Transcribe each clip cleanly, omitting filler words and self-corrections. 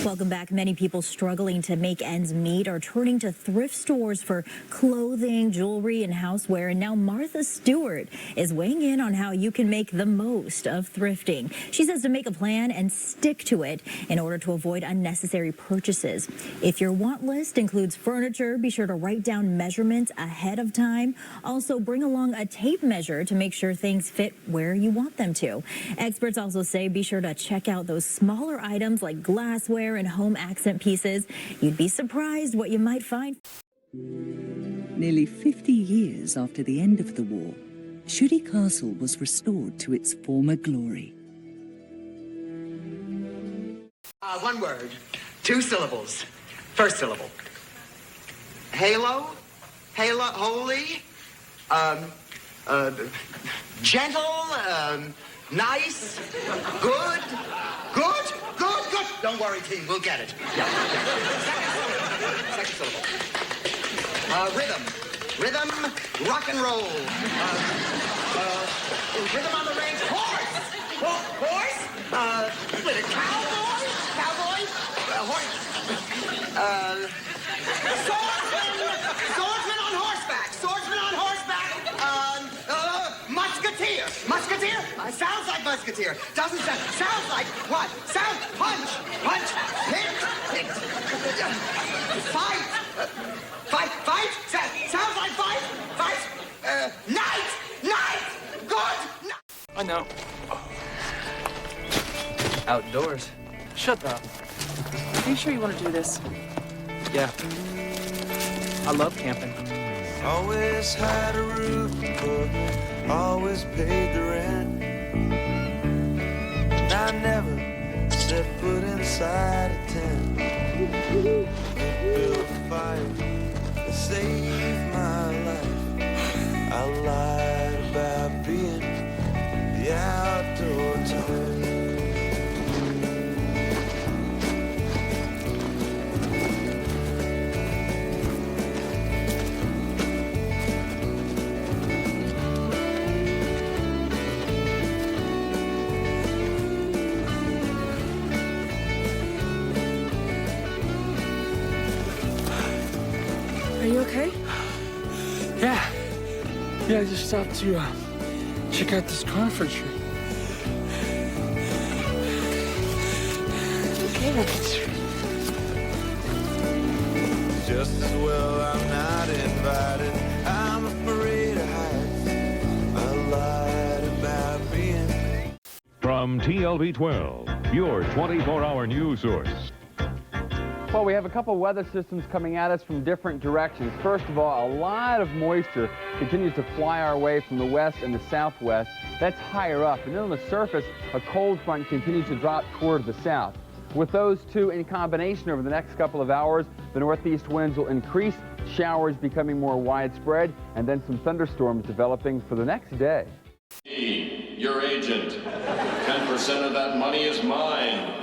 Welcome back. Many people struggling to make ends meet are turning to thrift stores for clothing, jewelry, and houseware. And now Martha Stewart is weighing in on how you can make the most of thrifting. She says to make a plan and stick to it in order to avoid unnecessary purchases. If your want list includes furniture, be sure to write down measurements ahead of time. Also, bring along a tape measure to make sure things fit where you want them to. Experts also say be sure to check out those smaller items like glassware and home accent pieces. You'd be surprised what you might find. Nearly 50 years after the end of the war, Shuri Castle was restored to its former glory. One word, 2 syllables. First syllable. Halo, holy, gentle, nice, good. Don't worry, team, we'll get it. Yeah. Second syllable. Rhythm, rock and roll. Rhythm on the range, horse. With a cowboy, horse. Swordsman on horseback. Musketeer. Sounds like musketeer. Doesn't sounds like what? Punch. Hit. Fight. Sounds like fight. Night. Good. I know. Outdoors. Shut up. Are you sure you want to do this? Yeah. I love camping. Always had a roof above, always paid the rent. And I never set foot inside a tent. Built a fire to save my life. I lied about being the outdoor type. Are you okay? Yeah, I just stopped to check out this conifer tree. Okay, well, Just as well I'm not invited. I'm afraid of heights. I lied about being. From TLV 12, your 24-hour news source. Well, we have a couple weather systems coming at us from different directions. First of all, a lot of moisture continues to fly our way from the west and the southwest. That's higher up. And then on the surface, a cold front continues to drop toward the south. With those two in combination over the next couple of hours, the northeast winds will increase, showers becoming more widespread, and then some thunderstorms developing for the next day. Your agent. 10% of that money is mine.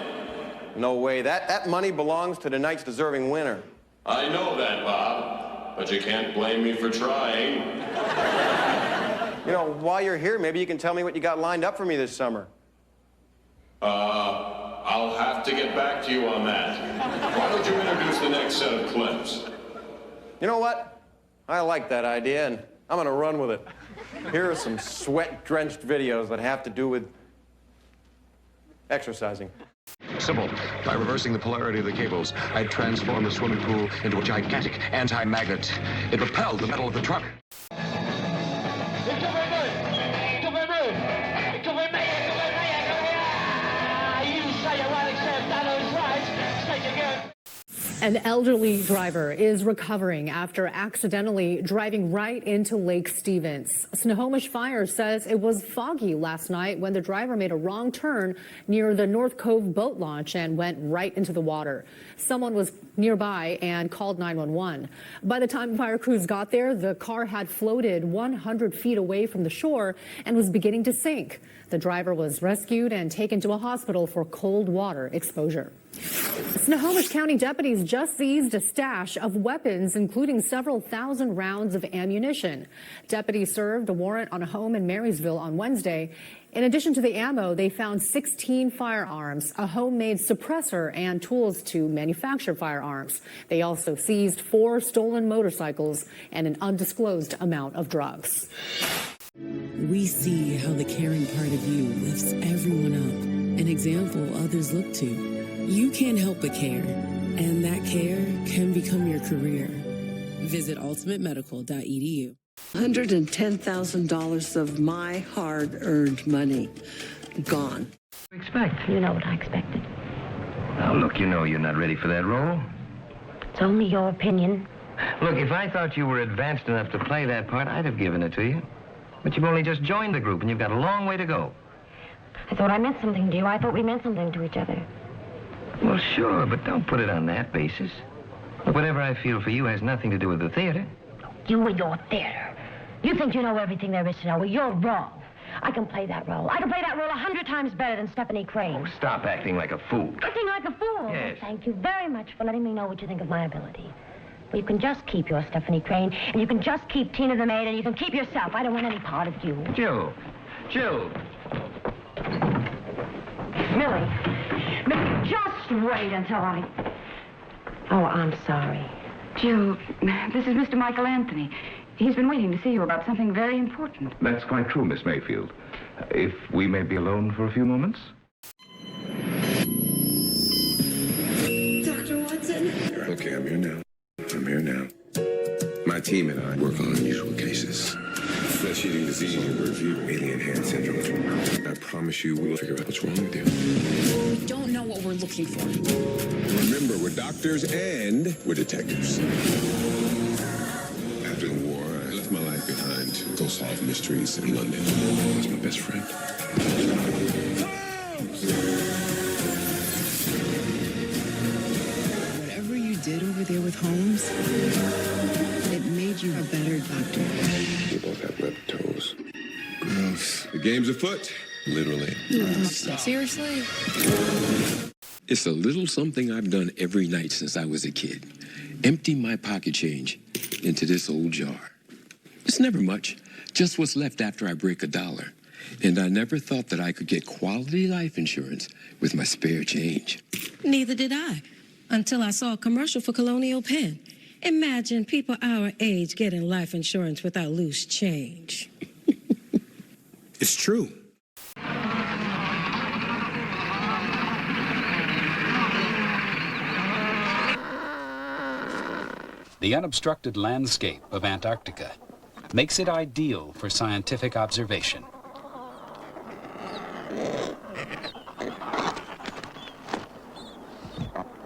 No way. That money belongs to tonight's deserving winner. I know that, Bob, but you can't blame me for trying. You know, while you're here, maybe you can tell me what you got lined up for me this summer. I'll have to get back to you on that. Why don't you introduce the next set of clips? You know what? I like that idea, and I'm gonna run with it. Here are some sweat-drenched videos that have to do with exercising. Simple. By reversing the polarity of the cables, I transformed the swimming pool into a gigantic anti-magnet. It repelled the metal of the truck. An elderly driver is recovering after accidentally driving right into Lake Stevens. Snohomish Fire says it was foggy last night when the driver made a wrong turn near the North Cove boat launch and went right into the water. Someone was nearby and called 911. By the time fire crews got there, the car had floated 100 feet away from the shore and was beginning to sink. The driver was rescued and taken to a hospital for cold water exposure. Snohomish County deputies just seized a stash of weapons, including several thousand rounds of ammunition. Deputies served a warrant on a home in Marysville on Wednesday. In addition to the ammo, they found 16 firearms, a homemade suppressor, and tools to manufacture firearms. They also seized 4 stolen motorcycles and an undisclosed amount of drugs. We see how the caring part of you lifts everyone up, an example others look to. You can't help but care, and that care can become your career. Visit ultimatemedical.edu. $110,000 of my hard-earned money gone. Expect? You know what I expected. Now, look, you know you're not ready for that role. It's only your opinion. Look, if I thought you were advanced enough to play that part, I'd have given it to you. But you've only just joined the group, and you've got a long way to go. I thought I meant something to you. I thought we meant something to each other. Well, sure, but don't put it on that basis. Look, whatever I feel for you has nothing to do with the theater. You and your theater. You think you know everything there is to know. Well, you're wrong. I can play that role. I can play that role 100 times better than Stephanie Crane. Oh, stop acting like a fool. Acting like a fool? Yes. Thank you very much for letting me know what you think of my ability. Well, you can just keep your Stephanie Crane, and you can just keep Tina the maid, and you can keep yourself. I don't want any part of you. Jill. Jill. Millie, just wait until I... Oh, I'm sorry. Jill, this is Mr. Michael Anthony. He's been waiting to see you about something very important. That's quite true, Miss Mayfield. If we may be alone for a few moments. Dr. Watson? Okay, I'm here now. My team and I work on unusual cases. Flesh-eating disease, alien hand syndrome. I promise you we'll figure out what's wrong with you. We don't know what we're looking for. Remember, we're doctors and we're detectives. After the war, I left my life behind to go solve mysteries in London. He was my best friend. Whatever you did over there with Holmes, it made you a better doctor. We both have webbed toes. Gross. The game's afoot, literally. Seriously? It's a little something I've done every night since I was a kid. Empty my pocket change into this old jar. It's never much, just what's left after I break $1. And I never thought that I could get quality life insurance with my spare change. Neither did I, until I saw a commercial for Colonial Penn. Imagine people our age getting life insurance without loose change. It's true. The unobstructed landscape of Antarctica makes it ideal for scientific observation.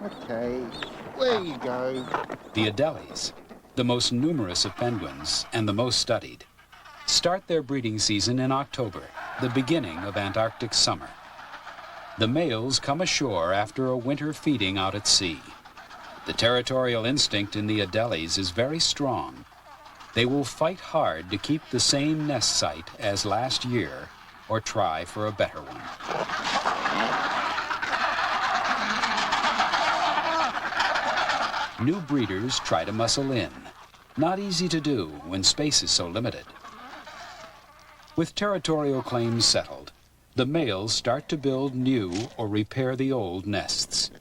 Okay, where you go. The Adeles, the most numerous of penguins and the most studied, start their breeding season in October, the beginning of Antarctic summer. The males come ashore after a winter feeding out at sea. The territorial instinct in the Adeles is very strong. They will fight hard to keep the same nest site as last year or try for a better one. New breeders try to muscle in. Not easy to do when space is so limited. With territorial claims settled, the males start to build new or repair the old nests.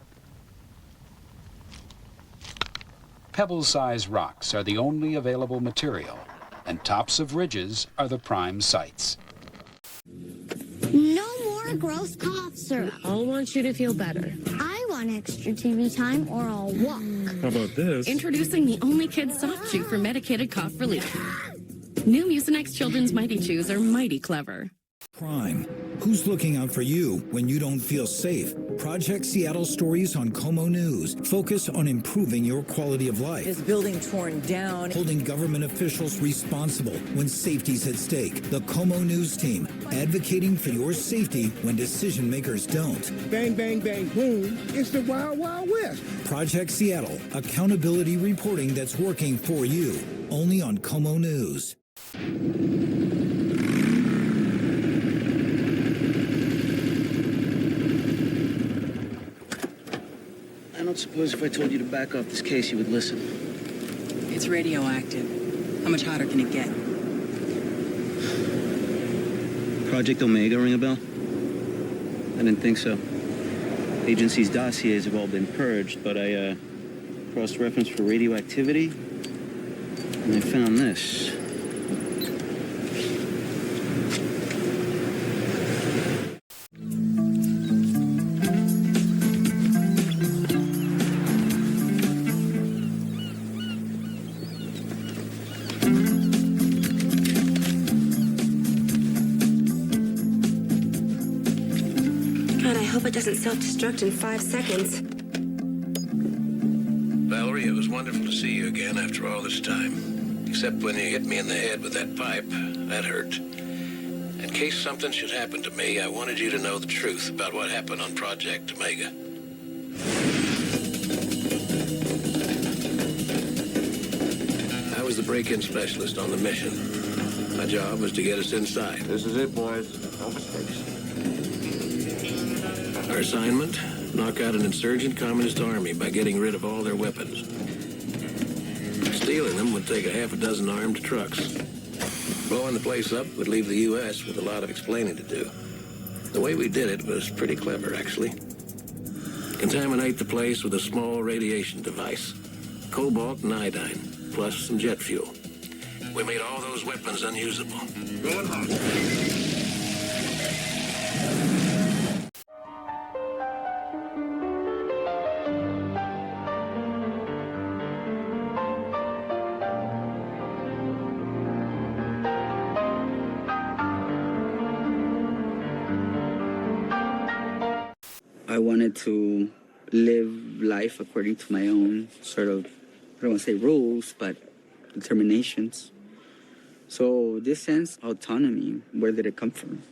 Pebble-sized rocks are the only available material, and tops of ridges are the prime sites. No more gross cough syrup. I'll want you to feel better. I want extra TV time or I'll walk. How about this? Introducing the only kid soft chew for medicated cough relief. New Mucinex Children's Mighty Chews are mighty clever. Crime. Who's looking out for you when you don't feel safe? Project Seattle stories on Como News focus on improving your quality of life. This building torn down. Holding government officials responsible when safety's at stake. The Como News team advocating for your safety when decision makers don't. Bang, bang, bang, boom. It's the Wild Wild West. Project Seattle. Accountability reporting that's working for you. Only on Como News. I don't suppose if I told you to back off this case, you would listen. It's radioactive. How much hotter can it get? Project Omega ring a bell? I didn't think so. Agency's dossiers have all been purged, but I cross-reference for radioactivity, and I found this. It doesn't self-destruct in 5 seconds. Valerie, it was wonderful to see you again after all this time. Except when you hit me in the head with that pipe. That hurt. In case something should happen to me, I wanted you to know the truth about what happened on Project Omega. I was the break-in specialist on the mission. My job was to get us inside. This is it, boys. No mistakes. Our assignment, knock out an insurgent communist army by getting rid of all their weapons. Stealing them would take a half a dozen armed trucks. Blowing the place up would leave the U.S. with a lot of explaining to do. The way we did it was pretty clever, actually. Contaminate the place with a small radiation device. Cobalt and iodine, plus some jet fuel. We made all those weapons unusable. Going hard. I wanted to live life according to my own sort of, I don't want to say rules, but determinations. So this sense of autonomy, where did it come from?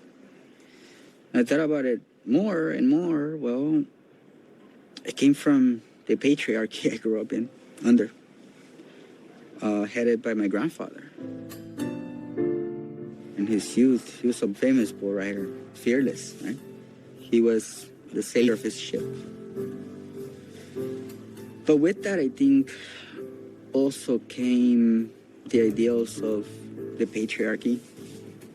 I thought about it more and more. Well, it came from the patriarchy I grew up in, under, headed by my grandfather. In his youth, he was a famous bull rider, fearless, right? He was the sailor of his ship. But with that, I think, also came the ideals of the patriarchy,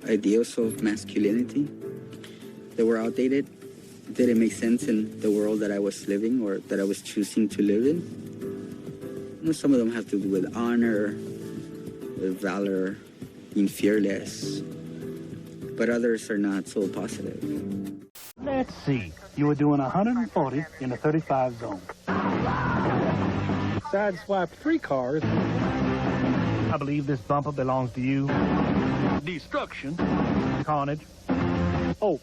ideals of masculinity that were outdated, didn't make sense in the world that I was living or that I was choosing to live in. You know, some of them have to do with honor, with valor, being fearless, but others are not so positive. Let's see. You were doing 140 in the 35 zone. Sideswiped 3 cars. I believe this bumper belongs to you. Destruction. Carnage. Oh,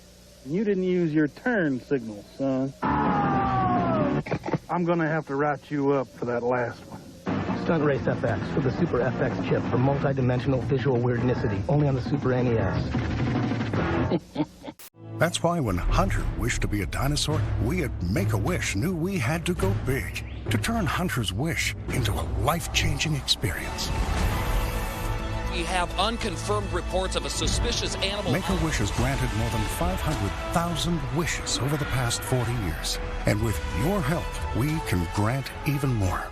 you didn't use your turn signal, son. I'm gonna have to write you up for that last one. Stunt Race FX for the Super FX chip for multi-dimensional visual weirdnicity. Only on the Super NES. That's why when Hunter wished to be a dinosaur, we at Make-A-Wish knew we had to go big to turn Hunter's wish into a life-changing experience. We have unconfirmed reports of a suspicious animal. Make-A-Wish has granted more than 500,000 wishes over the past 40 years. And with your help, we can grant even more.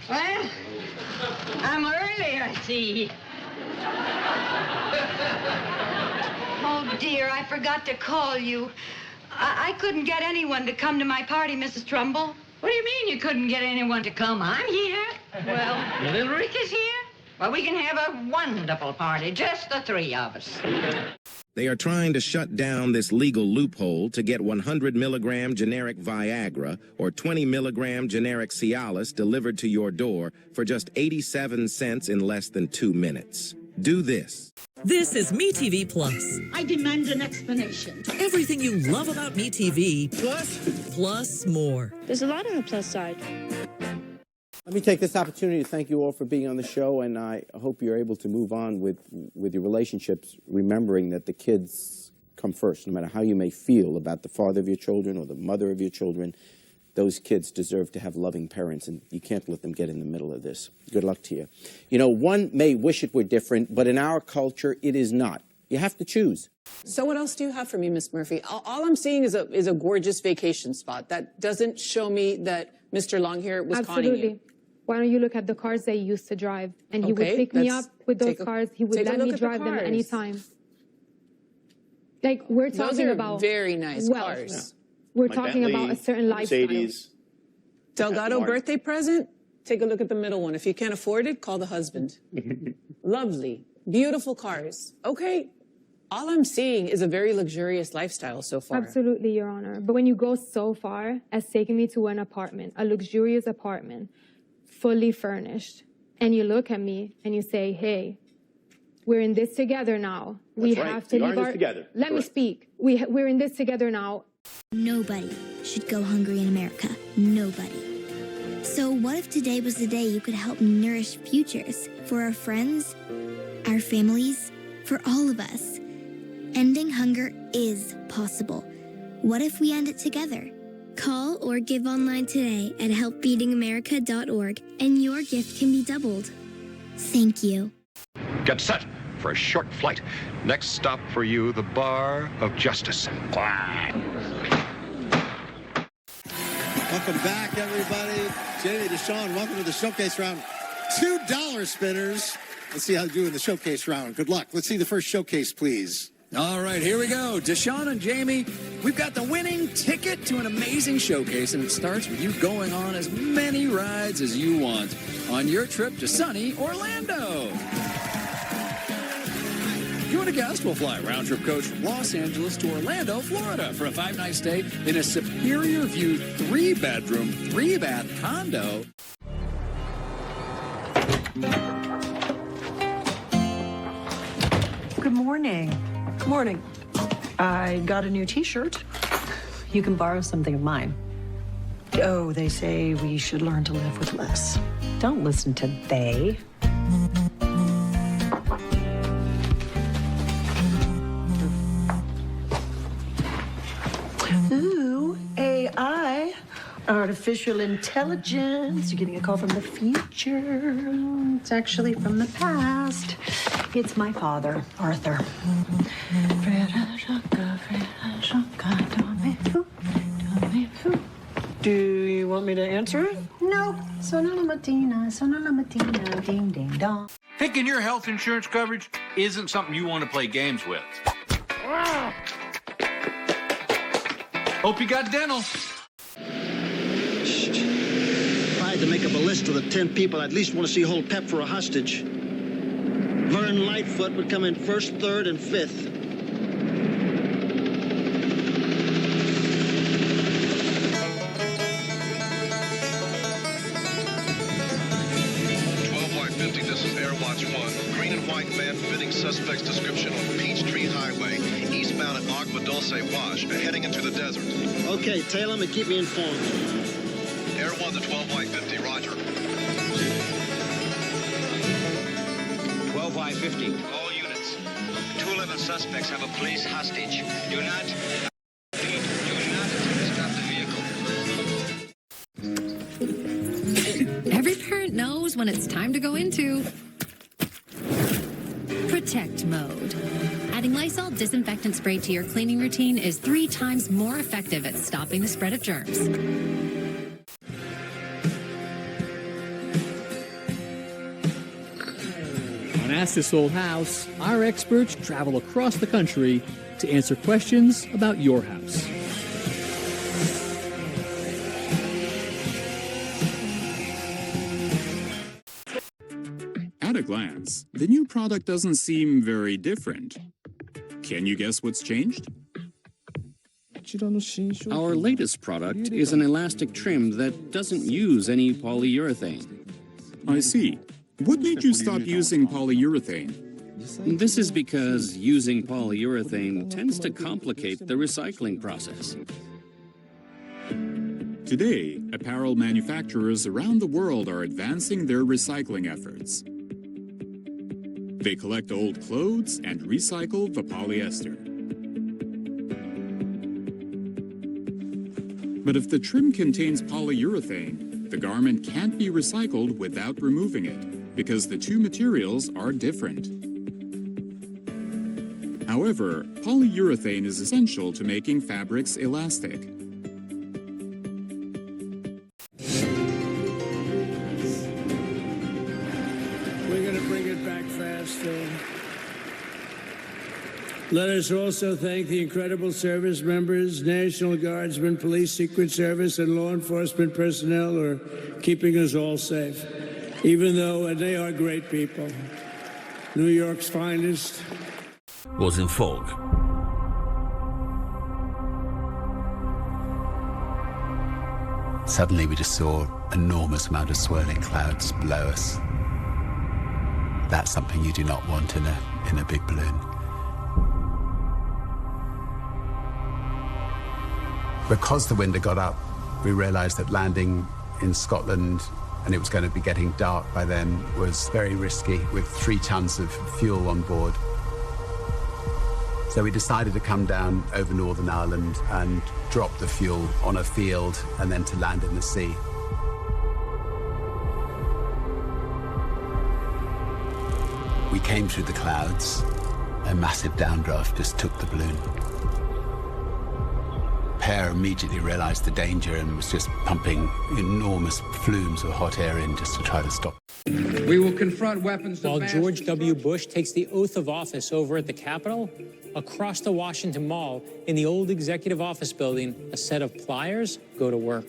Well, I'm early, I see. Oh, dear, I forgot to call you. I couldn't get anyone to come to my party, Mrs. Trumbull. What do you mean you couldn't get anyone to come? I'm here. Well, little Rick is here. Well, we can have a wonderful party, just the 3 of us. They are trying to shut down this legal loophole to get 100 milligram generic Viagra or 20 milligram generic Cialis delivered to your door for just 87 cents in less than 2 minutes. Do this. This is MeTV Plus. I demand an explanation. Everything you love about MeTV plus more. There's a lot on the plus side. Let me take this opportunity to thank you all for being on the show, and I hope you're able to move on with your relationships, remembering that the kids come first. No matter how you may feel about the father of your children or the mother of your children, those kids deserve to have loving parents, and you can't let them get in the middle of this. Good luck to you. You know, one may wish it were different, but in our culture, it is not. You have to choose. So what else do you have for me, Miss Murphy? All I'm seeing is a gorgeous vacation spot. That doesn't show me that Mr. Longhair was conning you. Absolutely. Why don't you look at the cars they used to drive? And he would pick me up with those cars. He would let me drive them at any time. Like, we're talking Those are about very nice cars. Yeah. We're talking about a certain lifestyle. Mercedes. Delgado birthday present? Take a look at the middle one. If you can't afford it, call the husband. Lovely, beautiful cars. Okay. All I'm seeing is a very luxurious lifestyle so far. Absolutely, Your Honor. But when you go so far as taking me to an apartment, a luxurious apartment, fully furnished, and you look at me and you say, hey, we're in this together now. We have to leave our... Let me speak. We're in this together now. Nobody should go hungry in America. Nobody. So what if today was the day you could help nourish futures for our friends, our families, for all of us? Ending hunger is possible. What if we end it together? Call or give online today at helpfeedingamerica.org and your gift can be doubled. Thank you. Get set for a short flight. Next stop for you, the Bar of Justice. Welcome back, everybody. Jamie, Deshaun, welcome to the showcase round. $2 spinners. Let's see how you do in the showcase round. Good luck. Let's see the first showcase, please. All right, here we go. Deshaun and Jamie, we've got the winning ticket to an amazing showcase, and it starts with you going on as many rides as you want on your trip to sunny Orlando. You and a guest will fly round-trip coach from Los Angeles to Orlando, Florida for a 5-night stay in a Superior View 3-bedroom, 3-bath condo. Good morning. Good morning. I got a new t-shirt. You can borrow something of mine. Oh, they say we should learn to live with less. Don't listen to they. Ooh, AI, artificial intelligence. You're getting a call from the future. It's actually from the past. It's my father, Arthur. Do you want me to answer it? No. Sono la mattina, ding, ding, dong. Picking your health insurance coverage isn't something you want to play games with. Hope you got dental. If I had to make up a list of the 10 people I'd at least want to see hold Pep for a hostage, Vern Lightfoot would come in first, third, and fifth. This is Air Watch 1. Green and white van fitting suspect's description on Peachtree Highway, eastbound at Agua Dulce Wash, heading into the desert. Okay, tail him and keep me informed. Air 1 to 12 white 50, roger. 12 white 50. All units. 211 suspects have a police hostage. Do not stop the vehicle. Every parent knows when it's time to go into protect mode. Adding Lysol disinfectant spray to your cleaning routine is 3 times more effective at stopping the spread of germs. On Ask This Old House, our experts travel across the country to answer questions about your house. At a glance, the new product doesn't seem very different. Can you guess what's changed? Our latest product is an elastic trim that doesn't use any polyurethane. I see. What made you stop using polyurethane? This is because using polyurethane tends to complicate the recycling process. Today, apparel manufacturers around the world are advancing their recycling efforts. They collect old clothes and recycle the polyester. But if the trim contains polyurethane, the garment can't be recycled without removing it, because the two materials are different. However, polyurethane is essential to making fabrics elastic. We're going to bring it back faster. Let us also thank the incredible service members, National Guardsmen, Police, Secret Service, and law enforcement personnel who are keeping us all safe, even though, and they are great people. New York's finest. Was in fog. Suddenly we just saw an enormous amount of swirling clouds below us. That's something you do not want in a big balloon. Because the wind had got up, we realized that landing in Scotland, and it was going to be getting dark by then, was very risky with 3 tons of fuel on board. So we decided to come down over Northern Ireland and drop the fuel on a field and then to land in the sea. We came through the clouds. A massive downdraft just took the balloon. Pear immediately realized the danger and was just pumping enormous flumes of hot air in just to try to stop. We will confront weapons. While George W. Bush takes the oath of office over at the Capitol, across the Washington Mall, in the old executive office building, a set of pliers go to work.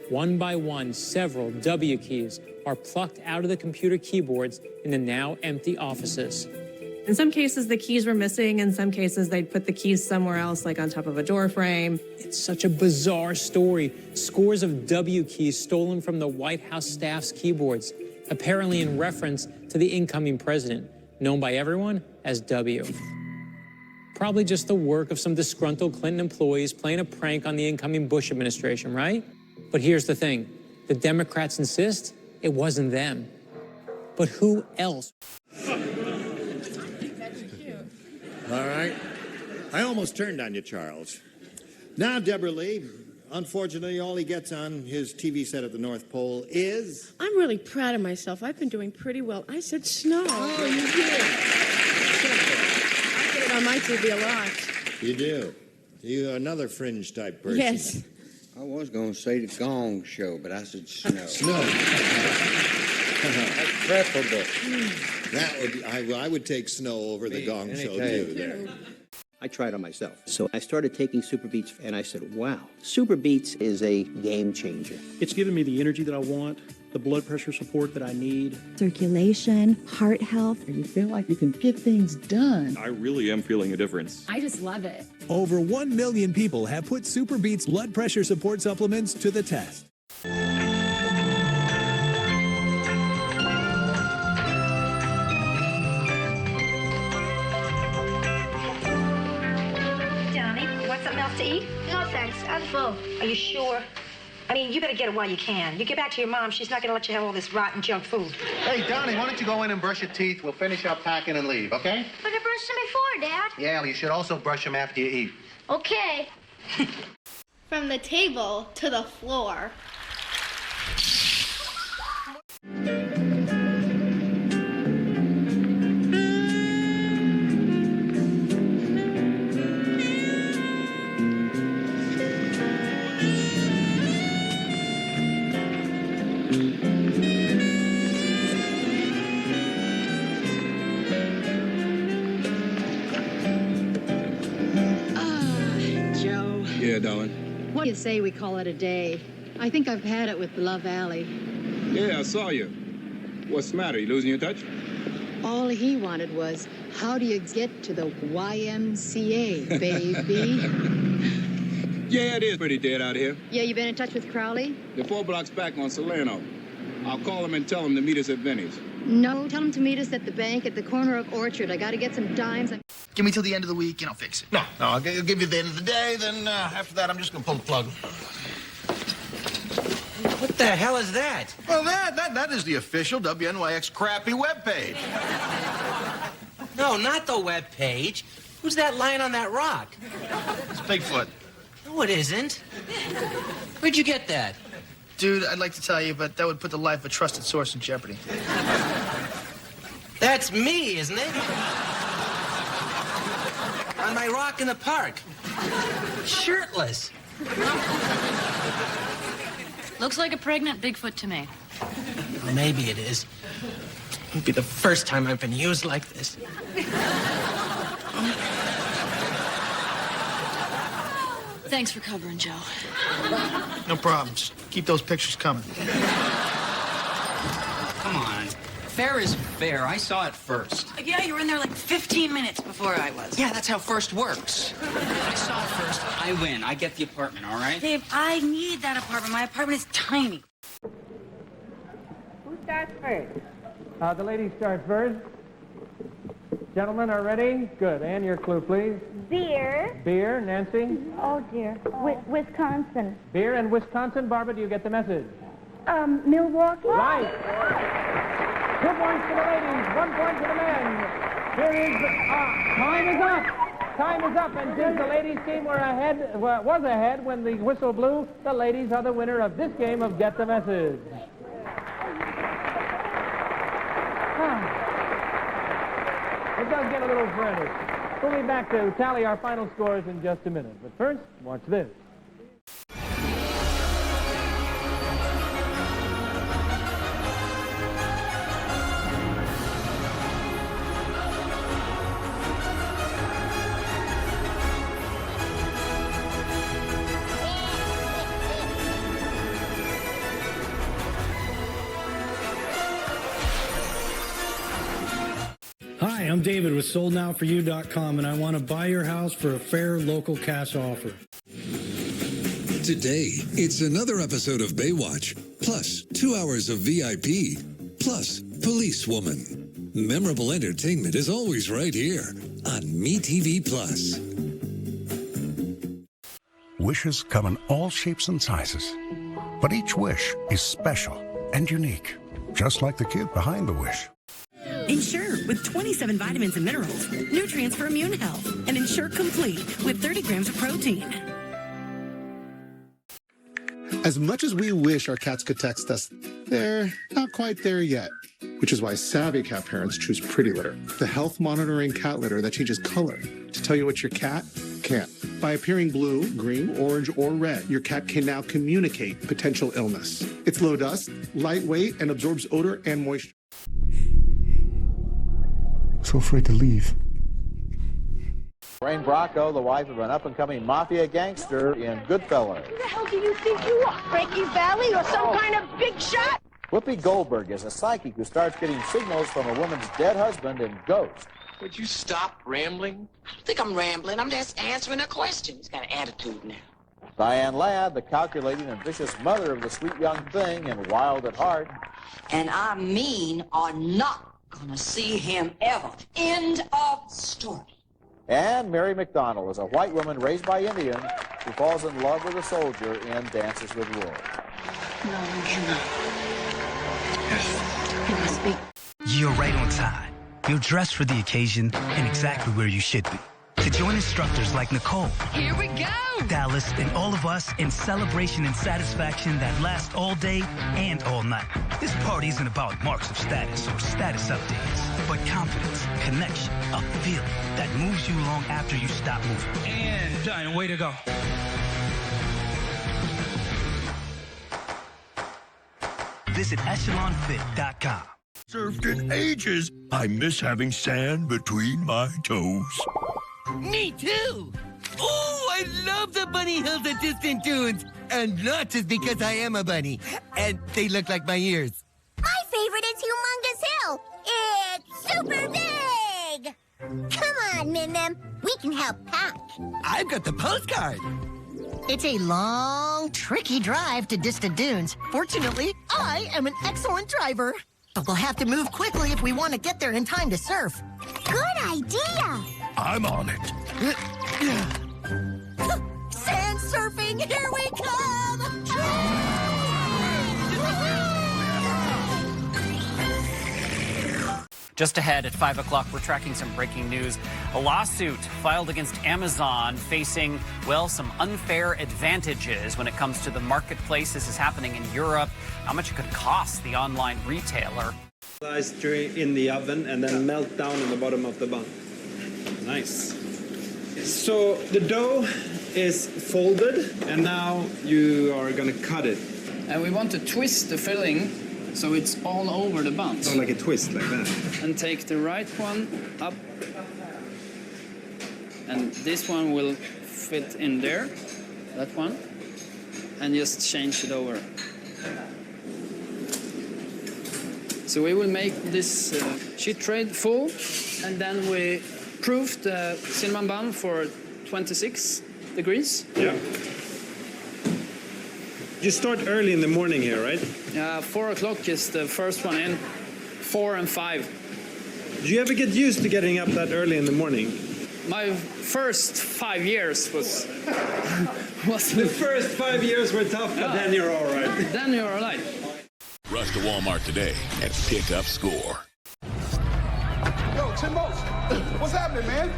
One by one, several W keys are plucked out of the computer keyboards in the now empty offices. In some cases, the keys were missing. In some cases, they'd put the keys somewhere else, like on top of a door frame. It's such a bizarre story. Scores of W keys stolen from the White House staff's keyboards, apparently in reference to the incoming president, known by everyone as W. Probably just the work of some disgruntled Clinton employees playing a prank on the incoming Bush administration, right? But here's the thing. The Democrats insist it wasn't them. But who else? All right. I almost turned on you, Charles. Now, Deborah Lee, unfortunately, all he gets on his TV set at the North Pole is... I'm really proud of myself. I've been doing pretty well. I said snow. Oh, you did. I get it on my TV a lot. You do. You're another fringe type person. Yes. I was going to say the Gong Show, but I said snow. Snow. That's preferable. That would be, I would take snow over the Gong Show, too. There. I tried on myself. So I started taking Super Beats, and I said, wow, Super Beats is a game changer. It's given me the energy that I want, the blood pressure support that I need. Circulation, heart health. And you feel like you can get things done. I really am feeling a difference. I just love it. Over 1 million people have put Super Beats blood pressure support supplements to the test. To eat? No, thanks. I'm full. Are you sure? I mean, you better get it while you can. You get back to your mom, she's not going to let you have all this rotten junk food. Hey, Donnie, why don't you go in and brush your teeth? We'll finish up packing and leave, okay? But I brushed them before, Dad. Yeah, well, you should also brush them after you eat. Okay. From the table to the floor. Yeah, darling. What do you say we call it a day? I think I've had it with Love Alley. Yeah, I saw you. What's the matter? You losing your touch? All he wanted was, how do you get to the YMCA, baby? Yeah, it is pretty dead out here. Yeah, you been in touch with Crowley? They're 4 blocks back on Salerno. I'll call him and tell him to meet us at Vinny's. No, tell him to meet us at the bank at the corner of Orchard. I got to get some dimes. Give me till the end of the week and I'll fix it. No, I'll give you the end of the day, then after that, I'm just going to pull the plug. What the hell is that? Well, that is the official WNYX crappy webpage. No, not the web page. Who's that lying on that rock? It's Bigfoot. No, it isn't. Where'd you get that? Dude, I'd like to tell you, but that would put the life of a trusted source in jeopardy. That's me, isn't it? on my rock in the park. Shirtless. Looks like a pregnant Bigfoot to me. Well, maybe it is. It'll be the first time I've been used like this. Thanks for covering, Joe. No problems. Keep those pictures coming. Come on. Fair is fair. I saw it first. Yeah, you were in there like 15 minutes before I was. Yeah, that's how first works. I saw it first. I win. I get the apartment, all right? Dave, I need that apartment. My apartment is tiny. Who starts first? The ladies start first. Gentlemen are ready? Good. Ann, your clue, please. Beer. Beer. Nancy? Oh, dear. Wisconsin. Beer and Wisconsin. Barbara, do you get the message? Milwaukee. Right. 2 points for the ladies, 1 point for the men. Here is time is up. Time is up, and since the ladies' team was ahead when the whistle blew, the ladies are the winner of this game of Get the Message. It does get a little frantic. We'll be back to tally our final scores in just a minute. But first, watch this. Hi, I'm David with SoldNowForYou.com, and I want to buy your house for a fair local cash offer. Today, it's another episode of Baywatch, plus 2 hours of VIP, plus Policewoman. Memorable entertainment is always right here on MeTV Plus. Wishes come in all shapes and sizes, but each wish is special and unique, just like the kid behind the wish. Ensure with 27 vitamins and minerals, nutrients for immune health, and Ensure Complete with 30 grams of protein. As much as we wish our cats could text us, they're not quite there yet. Which is why savvy cat parents choose Pretty Litter, the health monitoring cat litter that changes color to tell you what your cat can't. By appearing blue, green, orange, or red, your cat can now communicate potential illness. It's low dust, lightweight, and absorbs odor and moisture. So afraid to leave. Lorraine Bracco, the wife of an up-and-coming mafia gangster in Goodfellas. Who the hell do you think you are? Frankie Valley or some kind of big shot? Whoopi Goldberg is a psychic who starts getting signals from a woman's dead husband in Ghost. Would you stop rambling? I don't think I'm rambling. I'm just answering a question. He's got an attitude now. Diane Ladd, the calculating and vicious mother of the sweet young thing in Wild at Heart. And I mean are not gonna see him ever. End of story. And Mary McDonnell is a white woman raised by Indians who falls in love with a soldier in Dances with Wolves. No, you know. You must be. You're right on time. You're dressed for the occasion and exactly where you should be. To join instructors like Nicole, Here we go! Dallas, and all of us in celebration and satisfaction that lasts all day and all night. This party isn't about marks of status or status updates, but confidence, connection, a feeling that moves you along after you stop moving. And done. Way to go. Visit EchelonFit.com. Surfed in ages. I miss having sand between my toes. Me too! Oh, I love the bunny hills at Distant Dunes. And not just because I am a bunny. And they look like my ears. My favorite is Humongous Hill. It's super big! Come on, Min Mim. We can help pack. I've got the postcard. It's a long, tricky drive to Distant Dunes. Fortunately, I am an excellent driver. But we'll have to move quickly if we want to get there in time to surf. Good idea. I'm on it. Sand surfing, here we come! Just ahead at 5 o'clock, we're tracking some breaking news. A lawsuit filed against Amazon facing, well, some unfair advantages when it comes to the marketplace. This is happening in Europe. How much it could cost the online retailer. In the oven and then melt down in the bottom of the bun. Nice. So the dough is folded, and now you are gonna cut it. And we want to twist the filling so it's all over the buns. Oh, like a twist, like that. And take the right one up. And this one will fit in there, that one. And just change it over. So we will make this sheet tray full, and then we proof the cinnamon bun for 26 degrees. Yeah. You start early in the morning here, right? 4 o'clock is the first one in, 4 and 5. Do you ever get used to getting up that early in the morning? My first 5 years was... The first 5 years were tough, but then you're all right. Then you're all right. Rush to Walmart today and pick up Score. Yo, Timbos, what's happening, man?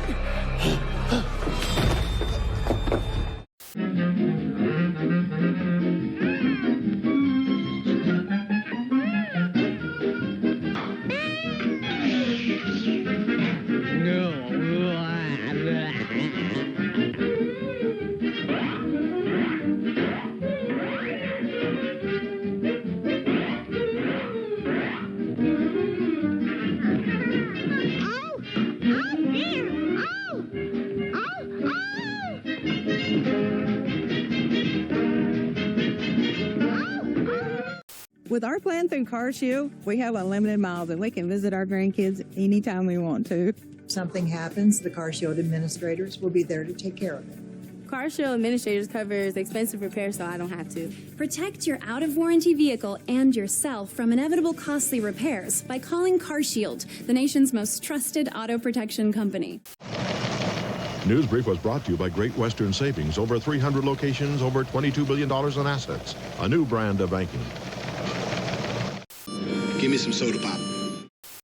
With our plan through CarShield, we have unlimited miles and we can visit our grandkids anytime we want to. If something happens, the CarShield administrators will be there to take care of it. CarShield administrators covers expensive repairs so I don't have to. Protect your out-of-warranty vehicle and yourself from inevitable costly repairs by calling CarShield, the nation's most trusted auto protection company. Newsbrief was brought to you by Great Western Savings. Over 300 locations, over $22 billion in assets. A new brand of banking. Give me some soda pop.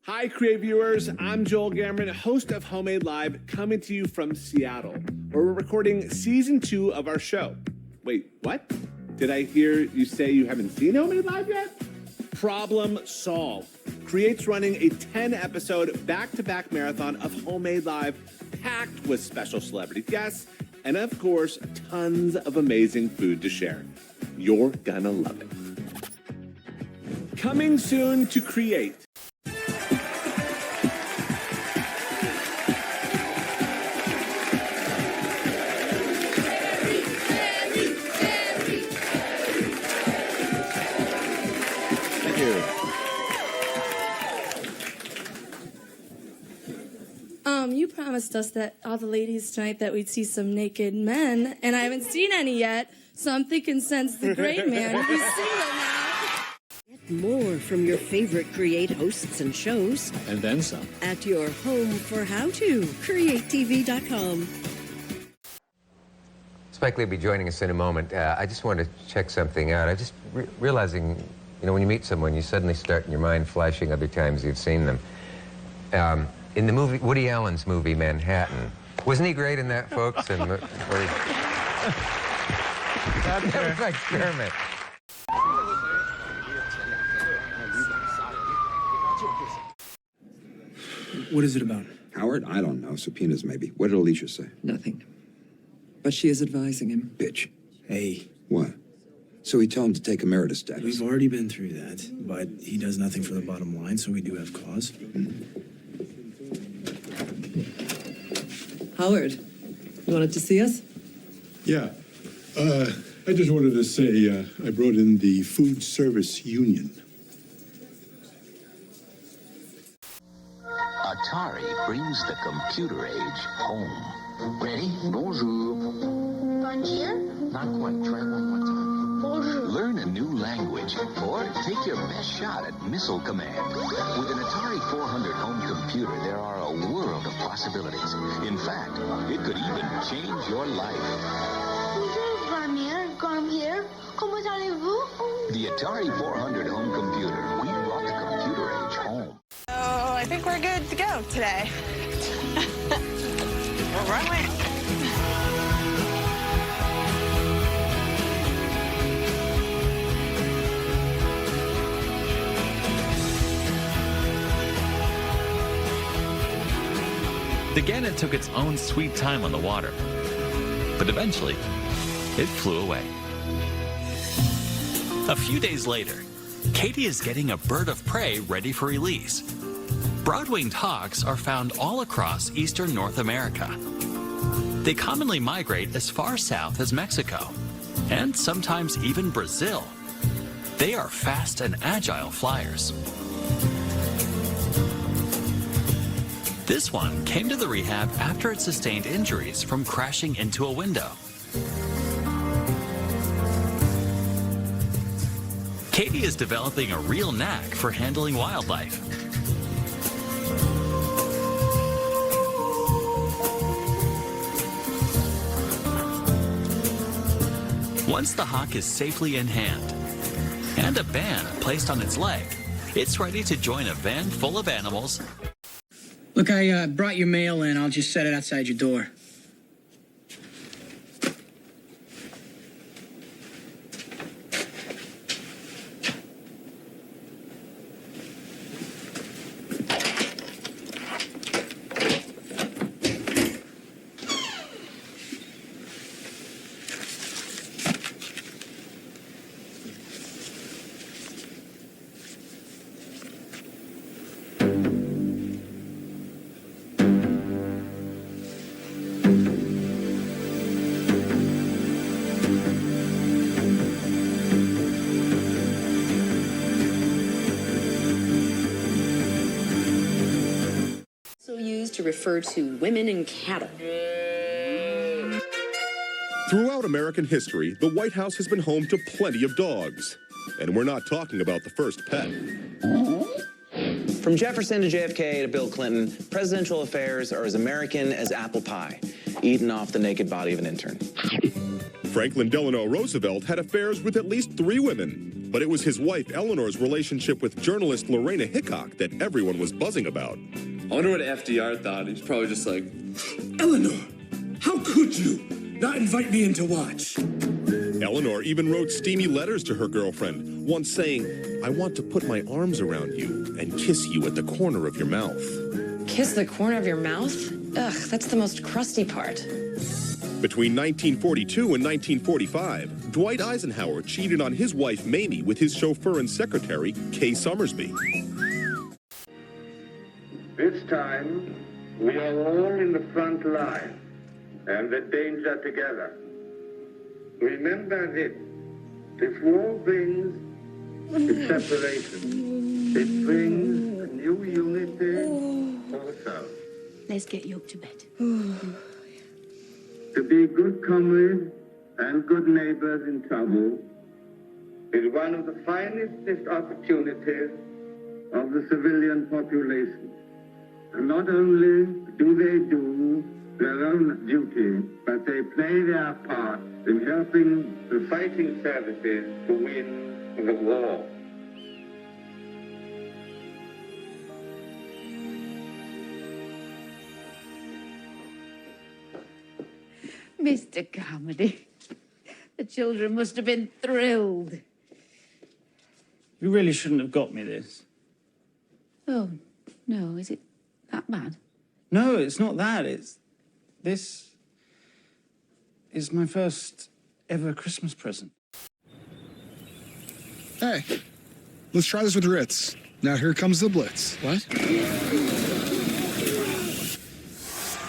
Hi, Create viewers. I'm Joel Gamron, host of Homemade Live, coming to you from Seattle, where we're recording season 2 of our show. Wait, what? Did I hear you say you haven't seen Homemade Live yet? Problem solved. Create's running a 10-episode back-to-back marathon of Homemade Live, packed with special celebrity guests, and of course, tons of amazing food to share. You're gonna love it. Coming soon to Create. Thank you. You promised us that all the ladies tonight that we'd see some naked men, and I haven't seen any yet, so I'm thinking since the great man, he's single now. Get more from your favorite Create hosts and shows. And then some. At your home for how-to, CreateTV.com. Spike Lee will be joining us in a moment. I just want to check something out. I just realizing, you know, when you meet someone, you suddenly start in your mind flashing other times you've seen them. In the movie, Woody Allen's movie, Manhattan. Wasn't he great in that, folks? And that was my experiment. What is it about? Howard? I don't know. Subpoenas, maybe. What did Alicia say? Nothing. But she is advising him. Bitch. Hey. What? So he told him to take emeritus status. We've already been through that, but he does nothing for the bottom line, so we do have cause. Howard, you wanted to see us? Yeah. I just wanted to say I brought in the Food Service Union. Atari brings the computer age home. Ready? Bonjour. Bonjour? Not quite. Try one more time. Bonjour. Learn a new language or take your best shot at missile command. With an Atari 400 home computer, there are a world of possibilities. In fact, it could even change your life. Bonjour, Garmier. Garmier. Comment allez-vous? The Atari 400 home computer. We brought the computer age home. Oh, I think we're good to go today. We're running. The gannet took its own sweet time on the water, but eventually, it flew away. A few days later, Katie is getting a bird of prey ready for release. Broad-winged hawks are found all across eastern North America. They commonly migrate as far south as Mexico, and sometimes even Brazil. They are fast and agile flyers. This one came to the rehab after it sustained injuries from crashing into a window. Katie is developing a real knack for handling wildlife. Once the hawk is safely in hand and a band placed on its leg, it's ready to join a van full of animals. Look, I brought your mail in. I'll just set it outside your door. To refer to women and cattle. Throughout American history, the White House has been home to plenty of dogs. And we're not talking about the first pet. From Jefferson to JFK to Bill Clinton, presidential affairs are as American as apple pie, eaten off the naked body of an intern. Franklin Delano Roosevelt had affairs with at least 3 women, but it was his wife Eleanor's relationship with journalist Lorena Hickok that everyone was buzzing about. I wonder what FDR thought. He's probably just like, Eleanor, how could you not invite me in to watch? Eleanor even wrote steamy letters to her girlfriend, once saying, I want to put my arms around you and kiss you at the corner of your mouth. Kiss the corner of your mouth? Ugh, that's the most crusty part. Between 1942 and 1945, Dwight Eisenhower cheated on his wife Mamie with his chauffeur and secretary, Kay Summersby. This time, we are all in the front line, and the danger together. Remember this, if war brings separation, it brings new unity also. Let's get you up to bed. To be good comrades and good neighbors in trouble is one of the finest opportunities of the civilian population. Not only do they do their own duty, but they play their part in helping the fighting services to win the war. Mr. Carmody, the children must have been thrilled. You really shouldn't have got me this. Oh, no, is it that bad? No, it's not that. This is my first ever Christmas present. Hey, let's try this with Ritz. Now here comes the blitz. What?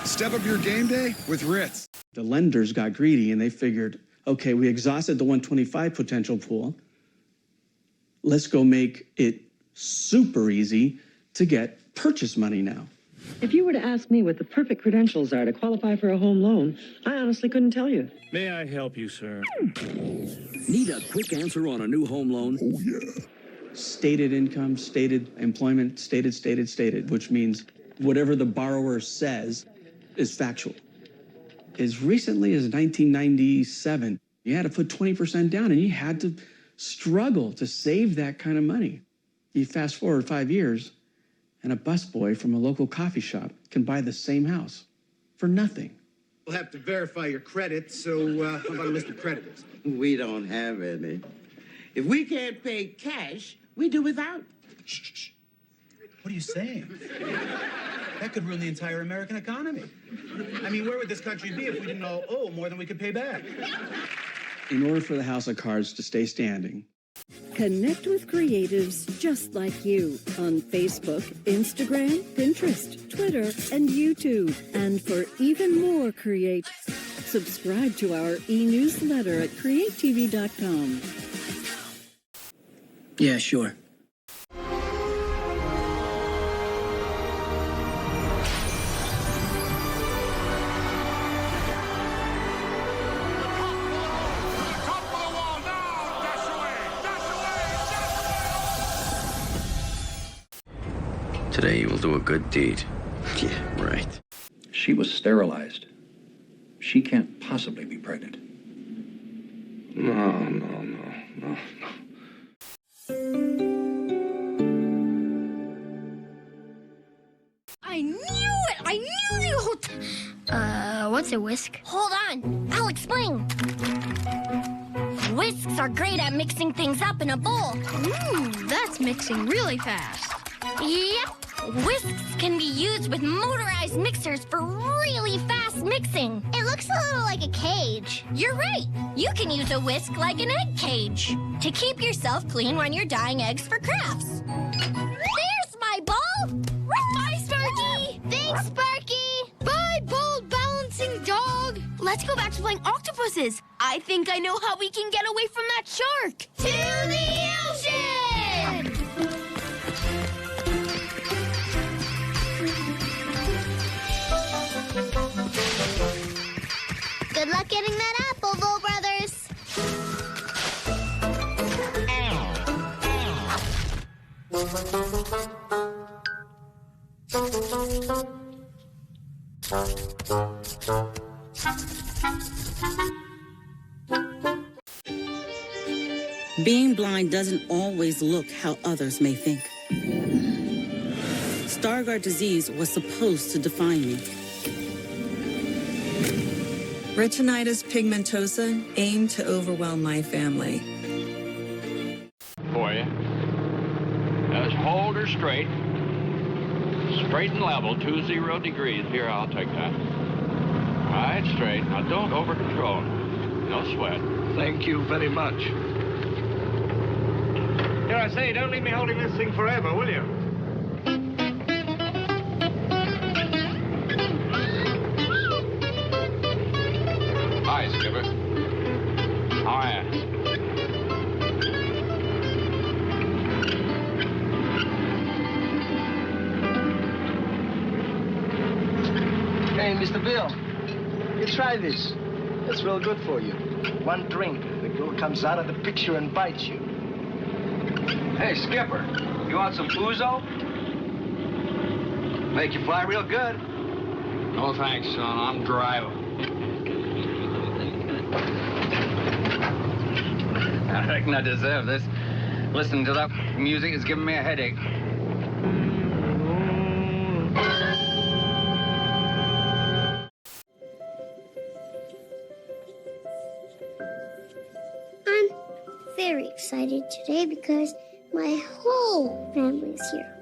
Step up your game day with Ritz. The lenders got greedy and they figured, okay, we exhausted the 125 potential pool. Let's go make it super easy to get purchase money now. If you were to ask me what the perfect credentials are to qualify for a home loan, I honestly couldn't tell you. May I help you, sir? Need a quick answer on a new home loan? Oh, yeah. Stated income, stated employment, stated, which means whatever the borrower says is factual. As recently as 1997, you had to put 20% down and you had to struggle to save that kind of money. You fast forward 5 years, and a busboy from a local coffee shop can buy the same house for nothing. We'll have to verify your credit, so how about a list of creditors? We don't have any. If we can't pay cash, we do without. Shh. What are you saying? That could ruin the entire American economy. I mean, where would this country be if we didn't all owe more than we could pay back? In order for the House of Cards to stay standing, Connect with creatives just like you on Facebook, Instagram, Pinterest, Twitter, and YouTube. And for even more create, subscribe to our e-newsletter at createtv.com. Yeah, sure. Today you will do a good deed. Yeah, right. She was sterilized. She can't possibly be pregnant. No. I knew it! I knew the whole what's a whisk? Hold on, I'll explain. Whisks are great at mixing things up in a bowl. Ooh, that's mixing really fast. Yep. Whisks can be used with motorized mixers for really fast mixing. It looks a little like a cage. You're right. You can use a whisk like an egg cage to keep yourself clean when you're dyeing eggs for crafts. There's my ball. Bye, Sparky. Thanks, Sparky. Bye, bold balancing dog. Let's go back to playing octopuses. I think I know how we can get away from that shark. To the ocean! Good luck getting that apple, Bull Brothers. Being blind doesn't always look how others may think. Stargardt disease was supposed to define me. Retinitis pigmentosa aimed to overwhelm my family. For you. Just hold her straight. Straight and level, 20 degrees. Here, I'll take that. All right, straight. Now, don't over-control. No sweat. Thank you very much. Here, I say, don't leave me holding this thing forever, will you? Hi, Skipper. How are you? Hey, Mr. Bill, you try this. It's real good for you. One drink, the girl comes out of the picture and bites you. Hey, Skipper, you want some ouzo? Make you fly real good. No thanks, son. I'm driving. I reckon I deserve this. Listening to that music is giving me a headache. I'm very excited today because my whole family's here.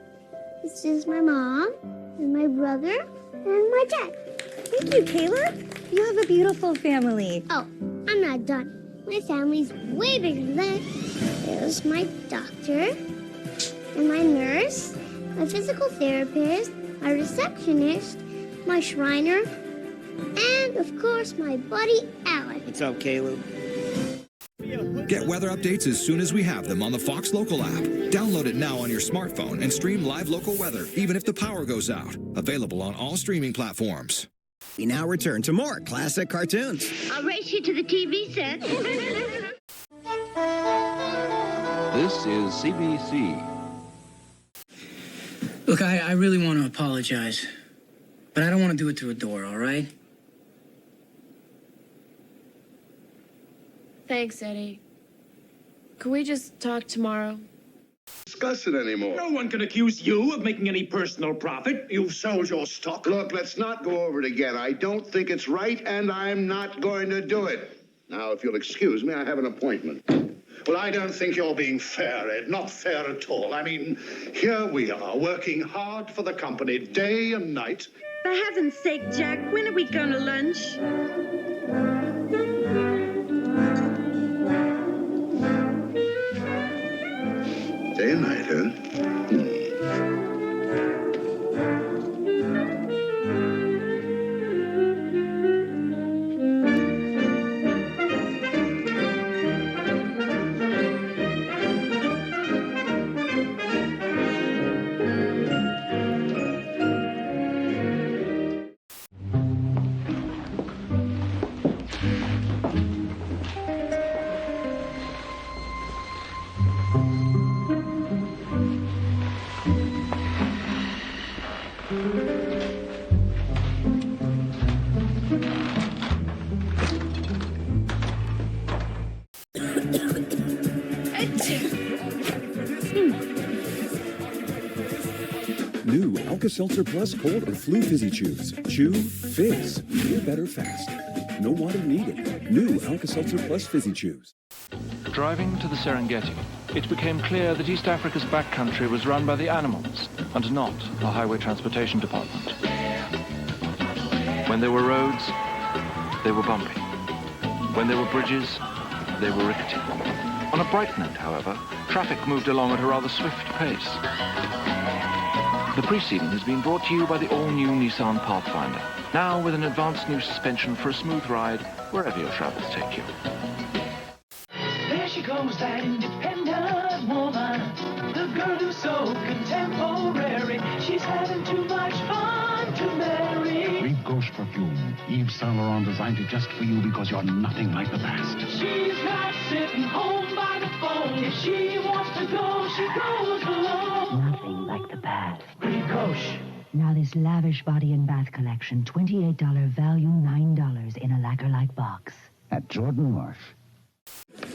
This is my mom, and my brother, and my dad. Thank you, Caleb. You have a beautiful family. Oh, I'm not done. My family's way bigger than that. There's my doctor, and my nurse, my physical therapist, my receptionist, my Shriner, and, of course, my buddy, Alan. What's up, Caleb? Get weather updates as soon as we have them on the Fox Local app. Download it now on your smartphone and stream live local weather, even if the power goes out. Available on all streaming platforms. We now return to more classic cartoons. I'll race you to the TV set. This is CBC. Look, I really want to apologize, but I don't want to do it through a door, all right? Thanks, Eddie. Could we just talk tomorrow? Discuss it anymore. No one can accuse you of making any personal profit. You've sold your stock. Look, let's not go over it again. I don't think it's right, and I'm not going to do it. Now, if you'll excuse me, I have an appointment. Well, I don't think you're being fair, Ed. Not fair at all. I mean, here we are, working hard for the company, day and night. For heaven's sake, Jack, when are we going to lunch? Day and night, huh? New Alka-Seltzer Plus Cold or Flu Fizzy Chews. Chew, fizz, feel better fast. No water needed. New Alka-Seltzer Plus Fizzy Chews. Driving to the Serengeti, it became clear that East Africa's backcountry was run by the animals and not the Highway Transportation Department. When there were roads, they were bumpy. When there were bridges, they were rickety. On a bright note, however, traffic moved along at a rather swift pace. The preceding has been brought to you by the all-new Nissan Pathfinder, now with an advanced new suspension for a smooth ride wherever your travels take you. There she goes, that independent woman, the girl who's so contemporary. She's having too much fun to marry. Great Gauche perfume. Yves Saint Laurent designed it just for you because you're nothing like the past. She's not sitting home by the phone. If she wants to go, she goes alone. Nothing like the past. Great Gauche. Now this lavish body and bath collection, $28 value, $9 in a lacquer-like box. At Jordan Marsh.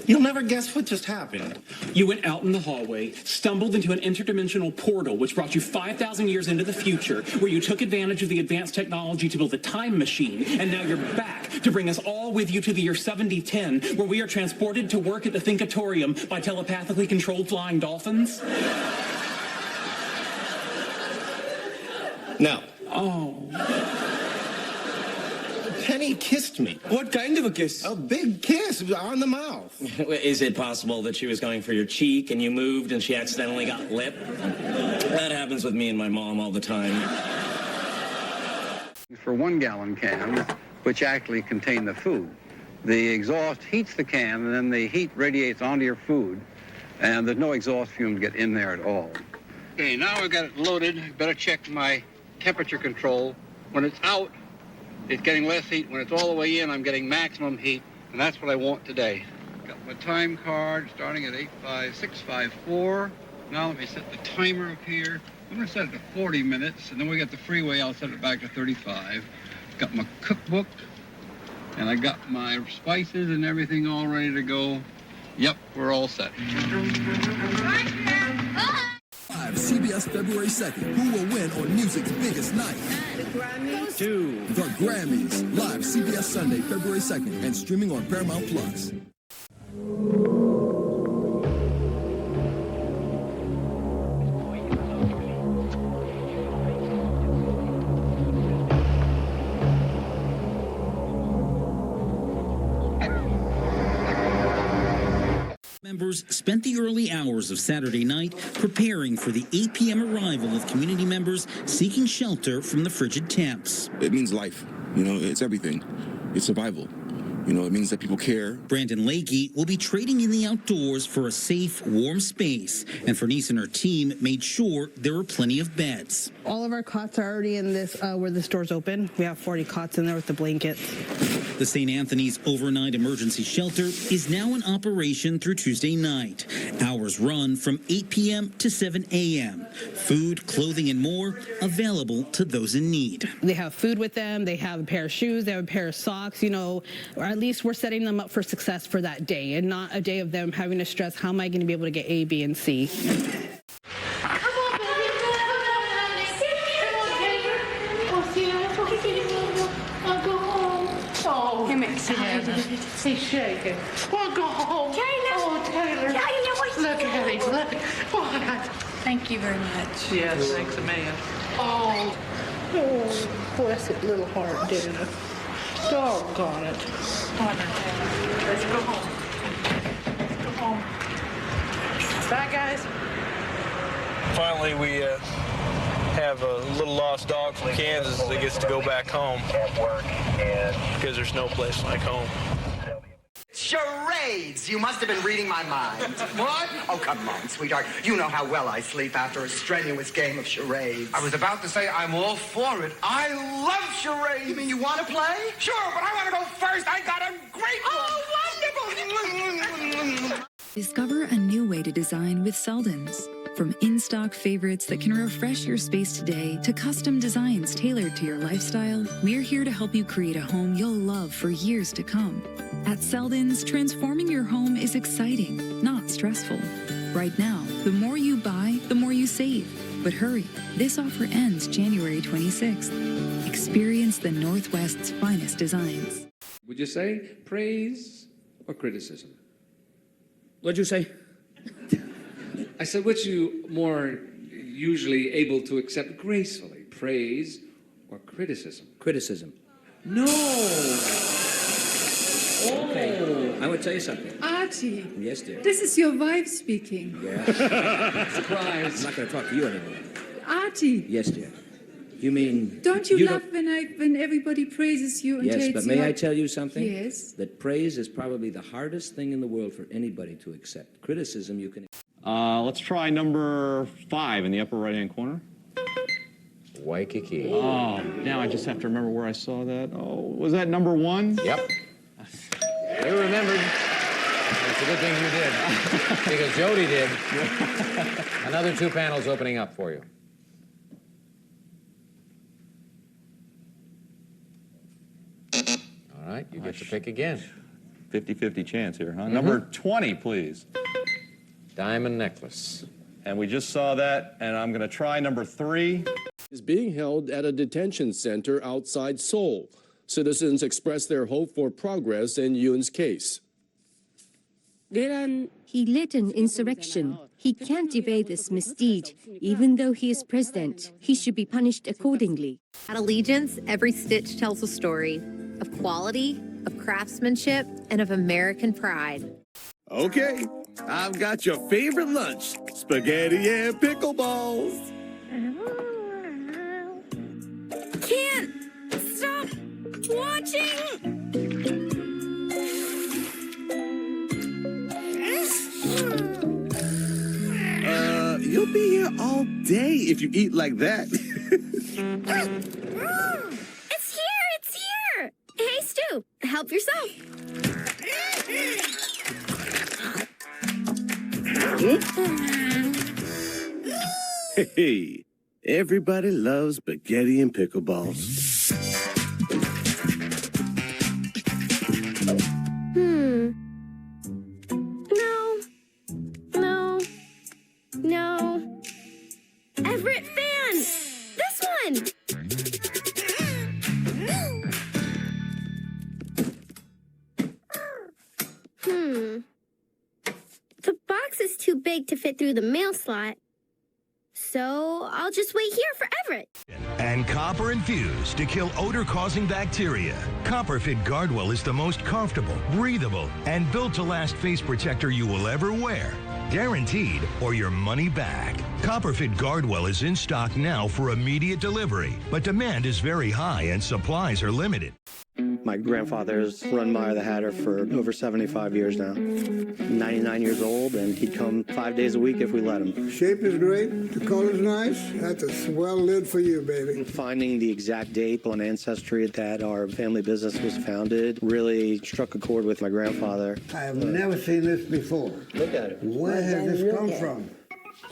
You'll never guess what just happened. You went out in the hallway, stumbled into an interdimensional portal which brought you 5,000 years into the future, where you took advantage of the advanced technology to build a time machine, and now you're back to bring us all with you to the year 7010, where we are transported to work at the Thinkatorium by telepathically controlled flying dolphins? No. Oh. Penny kissed me. What kind of a kiss? A big kiss on the mouth. Is it possible that she was going for your cheek and you moved and she accidentally got lip? That happens with me and my mom all the time. For 1 gallon cans, which actually contain the food. The exhaust heats the can, and then the heat radiates onto your food, and there's no exhaust fumes get in there at all. Okay, now we've got it loaded. Better check my temperature control. When it's out, it's getting less heat. When it's all the way in, I'm getting maximum heat, and that's what I want today. Got my time card starting at 85654. Now let me set the timer up here. I'm going to set it to 40 minutes, and then we get the freeway. I'll set it back to 35. Got my cookbook, and I got my spices and everything all ready to go. Yep, we're all set. Live CBS February 2nd. Who will win on music's biggest night? The Grammys. The Grammys. Live CBS Sunday, February 2nd, and streaming on Paramount Plus. Members spent the early hours of Saturday night preparing for the 8 p.m. arrival of community members seeking shelter from the frigid temps. It means life. You know, it's everything. It's survival. You know, it means that people care. Brandon Lakey will be trading in the outdoors for a safe, warm space. And Fernice and her team made sure there were plenty of beds. All of our cots are already in this, where the store's open. We have 40 cots in there with the blankets. The St. Anthony's overnight emergency shelter is now in operation through Tuesday night. Hours run from 8 p.m. to 7 a.m. Food, clothing, and more available to those in need. They have food with them. They have a pair of shoes. They have a pair of socks, you know, or at least we're setting them up for success for that day and not a day of them having to stress, how am I going to be able to get A, B, and C? Oh, he makes it. He's shaking. Well, go home. Taylor. Oh, Taylor. Look at him. Look. What? Thank you very much. Yes, thanks a million. Oh, bless it, little heart, didn't it? Doggone it. Come on, Taylor. Let's go home. Let's go home. Bye, guys. Finally, we have a little lost dog from Kansas that gets to go back home because there's no place like home. Charades! You must have been reading my mind. What? Oh, come on, sweetheart. You know how well I sleep after a strenuous game of charades. I was about to say I'm all for it. I love charades. You mean you want to play? Sure, but I want to go first. I got a great one. Oh, wonderful! Discover a new way to design with Selden's. From in-stock favorites that can refresh your space today to custom designs tailored to your lifestyle, we're here to help you create a home you'll love for years to come. At Selden's, transforming your home is exciting, not stressful. Right now, the more you buy, the more you save. But hurry, this offer ends January 26th. Experience the Northwest's finest designs. Would you say praise or criticism? What'd you say? I said, which you more usually able to accept gracefully, praise or criticism? Criticism. No! Okay, I would tell you something. Archie. Yes, dear. This is your wife speaking. Yeah. Surprise. I'm not going to talk to you anymore. Archie. Yes, dear. You mean... Don't you love when everybody praises you and Yes, tells but you may I tell you something? Yes. That praise is probably the hardest thing in the world for anybody to accept. Criticism you can... Let's try number 5 in the upper right-hand corner. Waikiki. Oh, now I just have to remember where I saw that. Oh, was that number 1? Yep. You remembered. It's a good thing you did, because Jody did. Another 2 panels opening up for you. All right, you get to pick again. 50-50 chance here, huh? Number 20, please. Diamond necklace. And we just saw that, and I'm going to try number 3. Is being held at a detention center outside Seoul. Citizens expressed their hope for progress in Yoon's case. He led an insurrection. He can't evade this misdeed. Even though he is president, he should be punished accordingly. At Allegiance, every stitch tells a story of quality, of craftsmanship, and of American pride. Okay, I've got your favorite lunch, spaghetti and pickleballs. Can't stop watching. You'll be here all day if you eat like that. It's here! It's here! Hey, Stu, help yourself. Hey, everybody loves spaghetti and pickleballs. No. Everett fan! This one! The box is too big to fit through the mail slot. So I'll just wait here for Everett. And copper infused to kill odor-causing bacteria. Copperfit Guardwell is the most comfortable, breathable, and built-to-last face protector you will ever wear. Guaranteed or your money back. Copperfit Guardwell is in stock now for immediate delivery, but demand is very high and supplies are limited. My grandfather's run Meyer the Hatter for over 75 years now. 99 years old, and he'd come 5 days a week if we let him. Shape is great. The color's nice. That's a swell lid for you, baby. Finding the exact date on Ancestry that our family business was founded really struck a chord with my grandfather. I have never seen this before. Look at it. Where has this come from?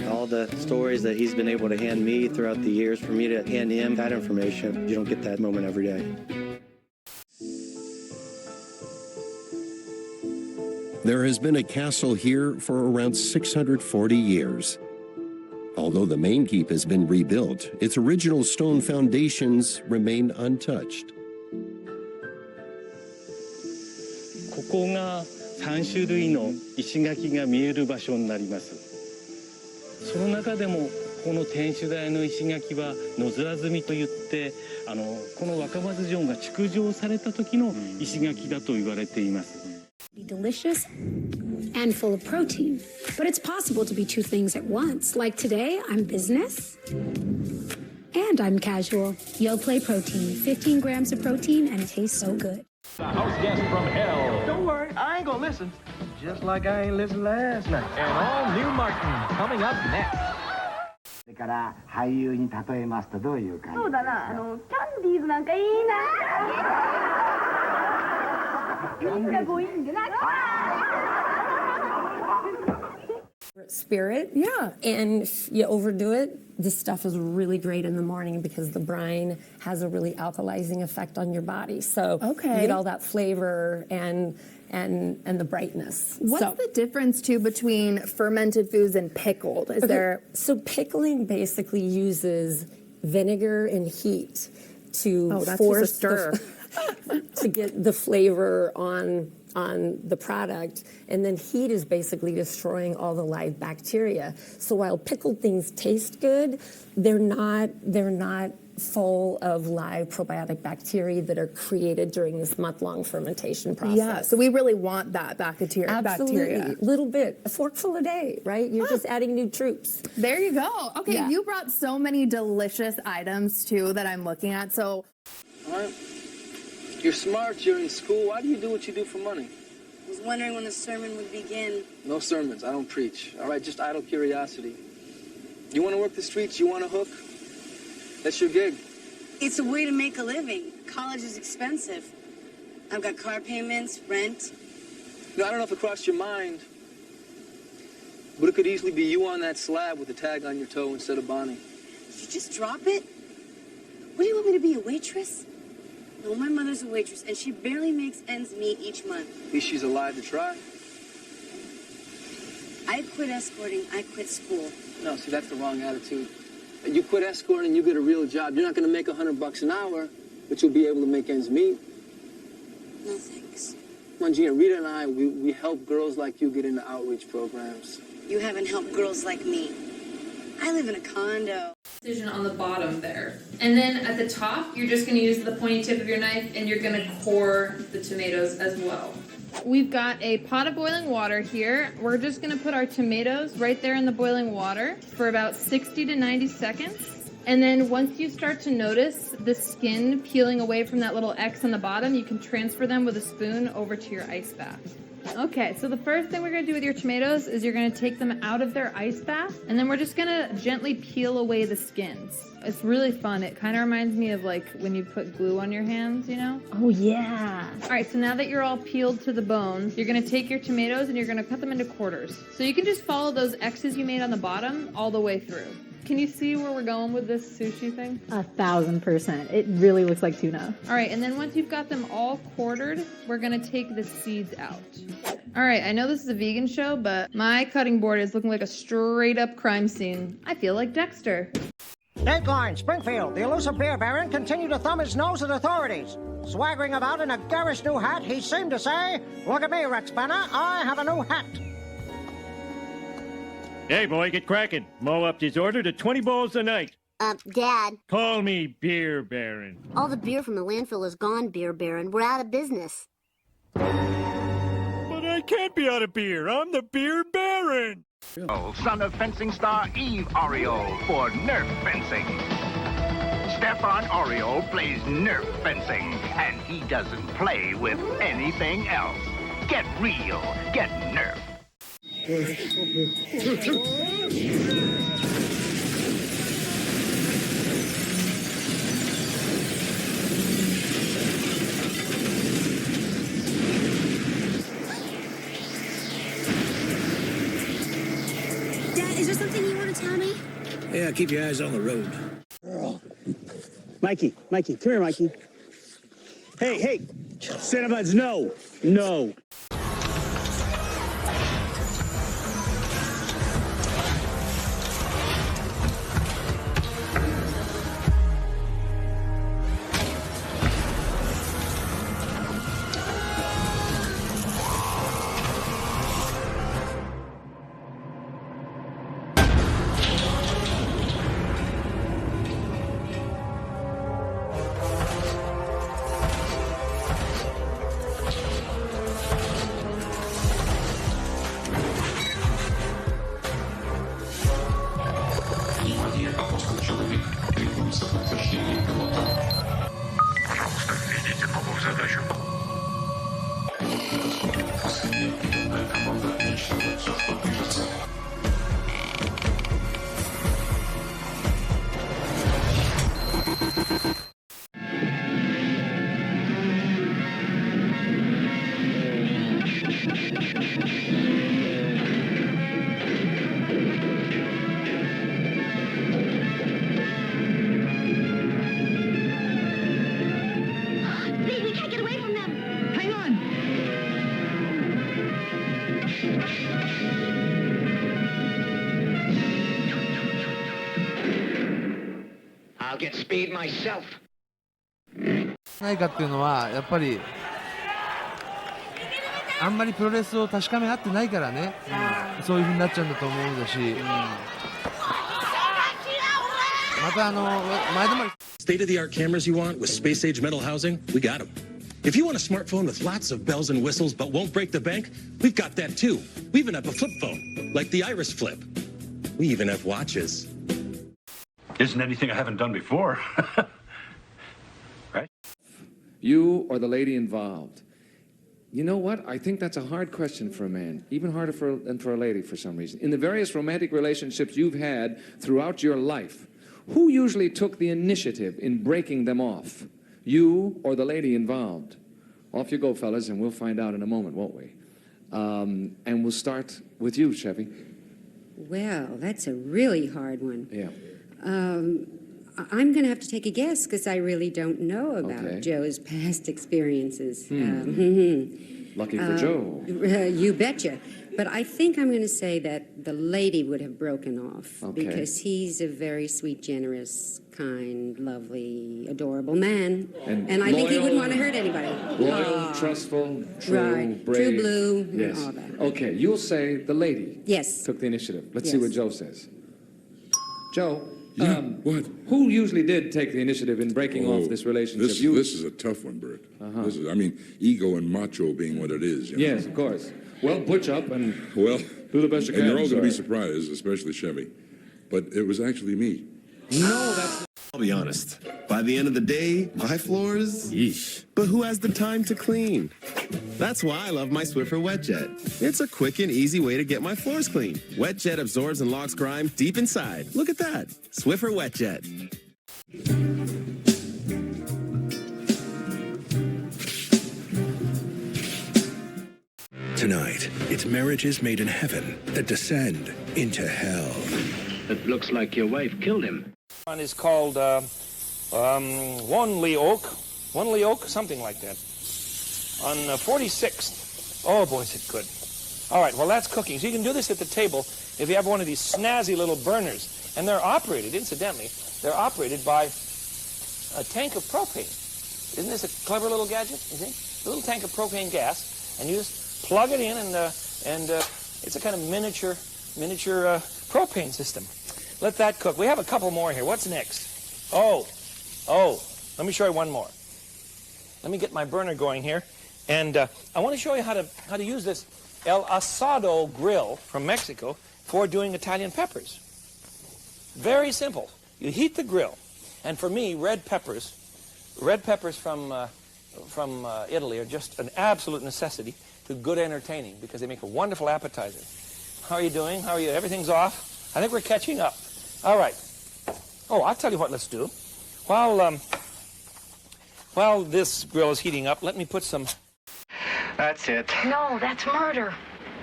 All the stories that he's been able to hand me throughout the years, for me to hand him that information, you don't get that moment every day. There has been a castle here for around 640 years. Although the main keep has been rebuilt, its original stone foundations remain untouched. ここが3種類の石垣が見える場所になります。その中でもこの天守台の石垣は野面積みといってこの若松城が築城された時の石垣だと言われています。 Delicious and full of protein. But it's possible to be two things at once. Like today, I'm business and I'm casual. Yoplait protein, 15 grams of protein, and it tastes so good. The house guest from hell. Don't worry, I ain't gonna listen. Just like I ain't listened last night. And all new Martin coming up next. それから俳優に例えますとどういう感じ？そうだな、キャンディーズなんかいいな。みんなごいんでな。Spirit, yeah. And if you overdo it, this stuff is really great in the morning because the brine has a really alkalizing effect on your body. So you get all that flavor and the brightness. What's the difference too between fermented foods and pickled? Is there? So pickling basically uses vinegar and heat to force to get the flavor on the product, and then heat is basically destroying all the live bacteria. So while pickled things taste good, they're not full of live probiotic bacteria that are created during this month-long fermentation process. Yeah, so we really want that bacteria. Absolutely, little bit, a forkful a day, right? You're just adding new troops. There you go. Okay, you brought so many delicious items too that I'm looking at. So, all right. You're smart, you're in school. Why do you do what you do for money? I was wondering when the sermon would begin. No sermons, I don't preach. All right, just idle curiosity. You want to work the streets, you want to hook? That's your gig. It's a way to make a living. College is expensive. I've got car payments, rent. No, I don't know if it crossed your mind, but it could easily be you on that slab with a tag on your toe instead of Bonnie. Did you just drop it? What do you want me to be, a waitress? No, my mother's a waitress, and she barely makes ends meet each month. At least she's alive to try. I quit escorting, I quit school. No, see, that's the wrong attitude. You quit escorting, you get a real job. You're not going to make $100 an hour, but you'll be able to make ends meet. No, thanks. Come on, Gina, Rita and I, we help girls like you get into outreach programs. You haven't helped girls like me. I live in a condo. Incision on the bottom there. And then at the top, you're just going to use the pointy tip of your knife and you're going to core the tomatoes as well. We've got a pot of boiling water here. We're just going to put our tomatoes right there in the boiling water for about 60 to 90 seconds. And then once you start to notice the skin peeling away from that little X on the bottom, you can transfer them with a spoon over to your ice bath. Okay, so the first thing we're going to do with your tomatoes is you're going to take them out of their ice bath, and then we're just going to gently peel away the skins. It's really fun. It kind of reminds me of like when you put glue on your hands, you know? Oh, yeah. All right, so now that you're all peeled to the bone, you're going to take your tomatoes and you're going to cut them into quarters. So you can just follow those X's you made on the bottom all the way through. Can you see where we're going with this sushi thing? 1,000%. It really looks like tuna. All right, and then once you've got them all quartered, we're gonna take the seeds out. All right, I know this is a vegan show, but my cutting board is looking like a straight up crime scene. I feel like Dexter. Dateline, Springfield. The elusive beer baron continued to thumb his nose at authorities. Swaggering about in a garish new hat, he seemed to say, "Look at me, Rex Banner, I have a new hat." Hey, boy, get cracking. Mo upped his order to 20 bowls a night. Dad. Call me Beer Baron. All the beer from the landfill is gone, Beer Baron. We're out of business. But I can't be out of beer. I'm the Beer Baron. Son of fencing star Eve Oreo for Nerf fencing. Stefan Oreo plays Nerf fencing, and he doesn't play with anything else. Get real. Get Nerf. Dad, is there something you want to tell me? Yeah, keep your eyes on the road. Mikey, come here, Mikey. Hey, Cinnabuds, no. We can't get away from them. Hang on. I'll get speed myself. ないかっていうのはやっぱりあんまりプロレスを確かめ合ってないからね、そういう風になっちゃうんだと思うし、また前でも State-of-the-art cameras you want with space-age metal housing, we got them. If you want a smartphone with lots of bells and whistles but won't break the bank, we've got that too. We even have a flip phone, like the Iris Flip. We even have watches. Isn't anything I haven't done before. Right? You or the lady involved? You know what? I think that's a hard question for a man, even harder than for a lady for some reason. In the various romantic relationships you've had throughout your life, who usually took the initiative in breaking them off? You or the lady involved? Off you go, fellas, and we'll find out in a moment, won't we? And we'll start with you, Chevy. Well, that's a really hard one. Yeah. I'm going to have to take a guess because I really don't know about Okay. Joe's past experiences. Lucky for Joe. You betcha. But I think I'm going to say that the lady would have broken off Okay. because he's a very sweet, generous, kind, lovely, adorable man. And I think he loyal, wouldn't want to hurt anybody. Loyal, trustful, true, Right. brave. True blue and Yes. all that. Okay, you'll say the lady Yes. took the initiative. Let's see Yes. what Joe says. Joe, what? Who usually did take the initiative in breaking off this relationship? This is a tough one, Bert. This is, I mean, ego and macho being what it is. You know? Yes, of course. Well, butch up and Well, do the best you and can. you're all going to be sorry. surprised, especially Chevy. But it was actually me. No, that's... I'll be honest. By the end of the day, my floors, yeesh. But who has the time to clean? That's why I love my Swiffer WetJet. It's a quick and easy way to get my floors clean. WetJet absorbs and locks grime deep inside. Look at that. Swiffer WetJet. Tonight, it's marriages made in heaven that descend into hell. It looks like your wife killed him. One is called Wanley Oak, something like that. On 46th. Oh boy, is it good. All right, well that's cooking. So you can do this at the table if you have one of these snazzy little burners. And they're operated, incidentally, they're operated by a tank of propane. Isn't this a clever little gadget, you see? A little tank of propane gas, and you just plug it in, and it's a kind of miniature propane system. Let that cook. We have a couple more here. What's next? Oh, let me show you one more. Let me get my burner going here. And I want to show you how to use this El Asado grill from Mexico for doing Italian peppers. Very simple. You heat the grill. And for me, red peppers from Italy are just an absolute necessity to good entertaining because they make a wonderful appetizer. How are you doing? How are you? Everything's off? I think we're catching up. All right. Oh, I'll tell you what let's do. While this grill is heating up, let me put some... That's it. No, that's murder.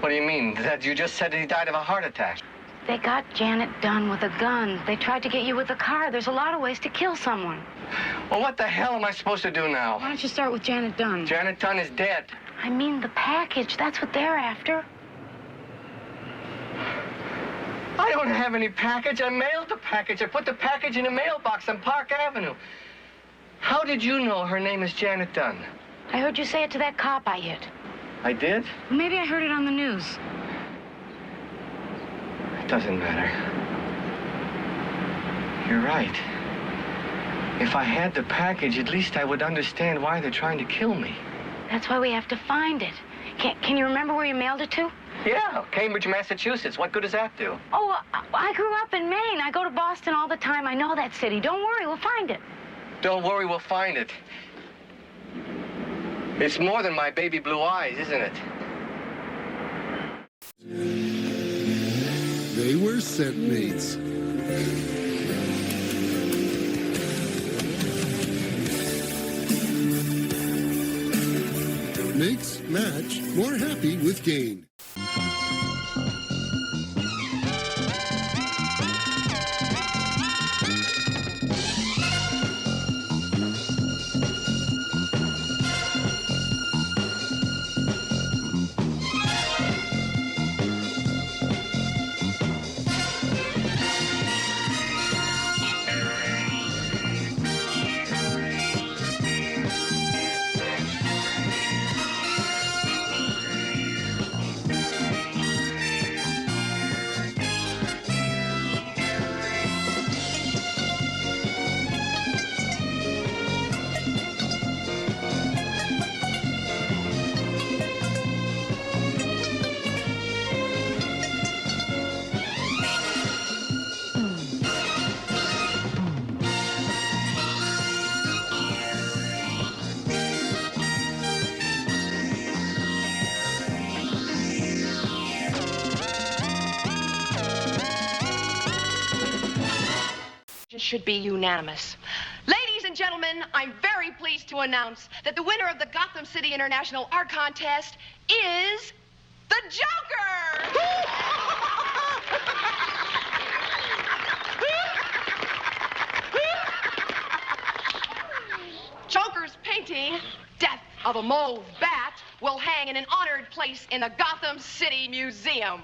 What do you mean? That you just said he died of a heart attack. They got Janet Dunn with a gun. They tried to get you with a car. There's a lot of ways to kill someone. Well, what the hell am I supposed to do now? Why don't you start with Janet Dunn? Janet Dunn is dead. I mean the package. That's what they're after. I don't have any package. I mailed the package. I put the package in a mailbox on Park Avenue. How did you know her name is Janet Dunn? I heard you say it to that cop I hit. I did? Maybe I heard it on the news. It doesn't matter. You're right. If I had the package, at least I would understand why they're trying to kill me. That's why we have to find it. Can you remember where you mailed it to? Yeah, Cambridge, Massachusetts. What good does that do? Oh, I grew up in Maine. I go to Boston all the time. I know that city. Don't worry, we'll find it. Don't worry, we'll find it. It's more than my baby blue eyes, isn't it? They were scentmates. Mix, match, more happy with Gain. Should be unanimous. Ladies and gentlemen, I'm very pleased to announce that the winner of the Gotham City International Art Contest is the Joker! Joker's painting, Death of a Mauve Bat, will hang in an honored place in the Gotham City Museum.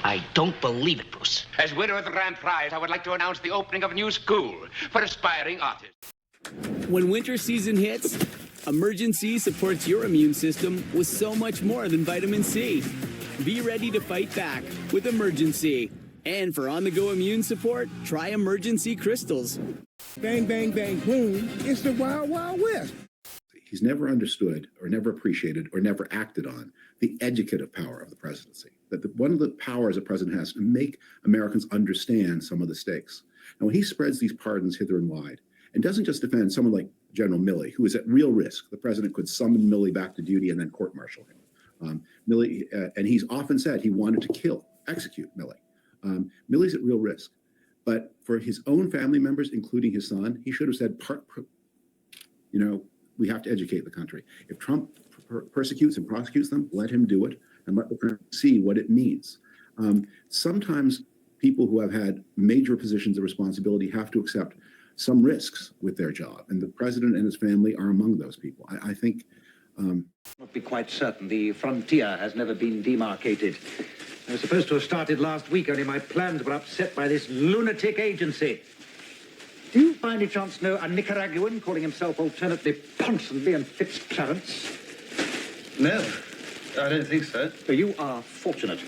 I don't believe it, Bruce. As winner of the grand prize, I would like to announce the opening of a new school for aspiring artists. When winter season hits, Emergency supports your immune system with so much more than vitamin C. Be ready to fight back with Emergency. And for on-the-go immune support, try Emergency Crystals. Bang, bang, bang, boom. It's the Wild Wild West. He's never understood or never appreciated or never acted on the educative power of the presidency. That one of the powers a president has to make Americans understand some of the stakes. Now, when he spreads these pardons hither and wide and doesn't just defend someone like General Milley, who is at real risk, the president could summon Milley back to duty and then court-martial him. Milley, and he's often said he wanted to execute Milley. Milley's at real risk. But for his own family members, including his son, he should have said, we have to educate the country. If Trump persecutes and prosecutes them, let him do it and let the country see what it means. Sometimes people who have had major positions of responsibility have to accept some risks with their job, and the president and his family are among those people. I think... Not be quite certain. The frontier has never been demarcated. I was supposed to have started last week, only my plans were upset by this lunatic agency. Do you by any chance know a Nicaraguan calling himself alternately Ponsonby and Fitzclarence? No, I don't think so. Well, you are fortunate.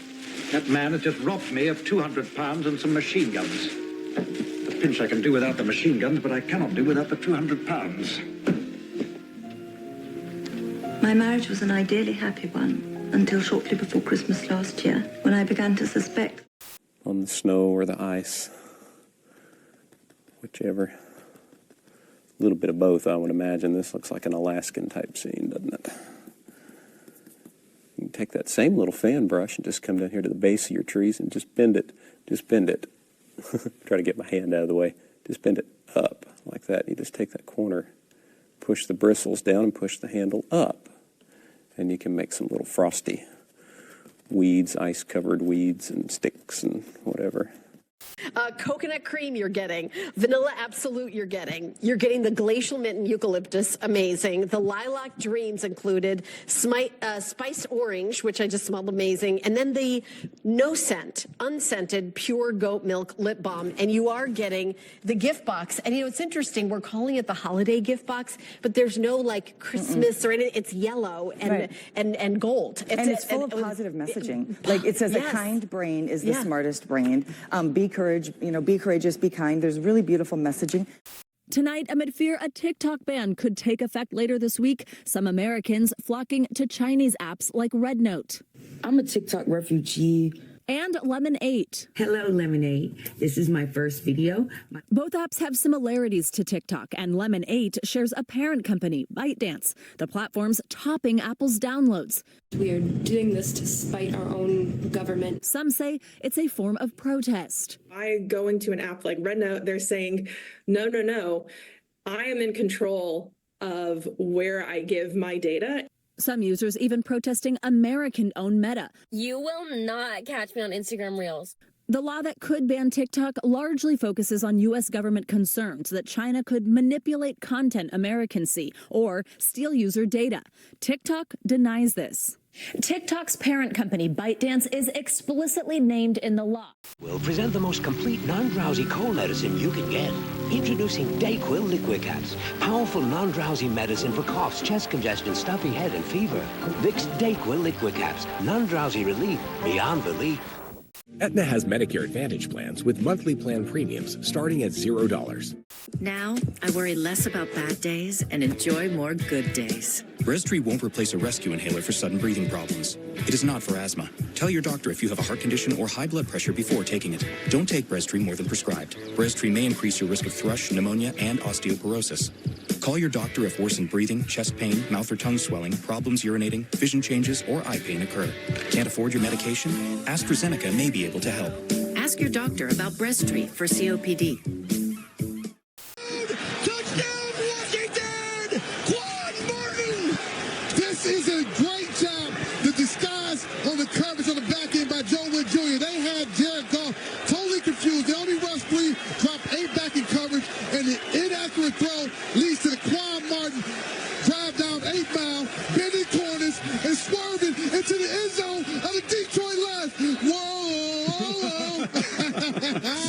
That man has just robbed me of £200 and some machine guns. The pinch I can do without the machine guns, but I cannot do without the £200. My marriage was an ideally happy one until shortly before Christmas last year, when I began to suspect. On the snow or the ice, whichever. A little bit of both, I would imagine. This looks like an Alaskan type scene, doesn't it? You can take that same little fan brush and just come down here to the base of your trees and just bend it. Just bend it. Try to get my hand out of the way. Just bend it up like that. You just take that corner, push the bristles down and push the handle up. And you can make some little frosty weeds, ice-covered weeds and sticks and whatever. Coconut cream you're getting. Vanilla Absolute you're getting. You're getting the Glacial Mint and Eucalyptus, amazing. The Lilac Dreams included. Spiced Orange, which I just smelled amazing. And then the no scent, unscented, pure goat milk lip balm. And you are getting the gift box. And you know, it's interesting, we're calling it the holiday gift box, but there's no like Christmas or anything. It's yellow and and gold. It's full of positive messaging. Like it says, a kind brain is the smartest brain. Be courageous, be kind. There's really beautiful messaging. Tonight, amid fear a TikTok ban could take effect later this week, some Americans flocking to Chinese apps like RedNote. I'm a TikTok refugee. And Lemonade. Hello, Lemonade. This is my first video. Both apps have similarities to TikTok, and Lemonade shares a parent company, ByteDance. The platform's topping Apple's downloads. We are doing this to spite our own government. Some say it's a form of protest. I go into an app like RedNote, they're saying, no, no, no, I am in control of where I give my data. Some users even protesting American-owned Meta. You will not catch me on Instagram Reels. The law that could ban TikTok largely focuses on U.S. government concerns that China could manipulate content Americans see or steal user data. TikTok denies this. TikTok's parent company, ByteDance, is explicitly named in the law. We'll present the most complete non-drowsy cold medicine you can get. Introducing DayQuil Liquid Caps. Powerful non-drowsy medicine for coughs, chest congestion, stuffy head, and fever. Vicks DayQuil Liquid Caps. Non-drowsy relief beyond belief. Aetna has Medicare Advantage plans with monthly plan premiums starting at $0. Now, I worry less about bad days and enjoy more good days. Breztri won't replace a rescue inhaler for sudden breathing problems. It is not for asthma. Tell your doctor if you have a heart condition or high blood pressure before taking it. Don't take Breztri more than prescribed. Breztri may increase your risk of thrush, pneumonia, and osteoporosis. Call your doctor if worsened breathing, chest pain, mouth or tongue swelling, problems urinating, vision changes, or eye pain occur. Can't afford your medication? AstraZeneca may be able to help. Ask your doctor about Breztri for COPD. This is a great job. The disguise on the coverage on the back end by Joe Wood Jr. They had Jared Goff totally confused. They only rushed 3, dropped 8 back in coverage, and the inaccurate throw leads to the Quan Martin drive down 8 Mile, bending corners, and swerving into the end zone of the Detroit Lions. Whoa!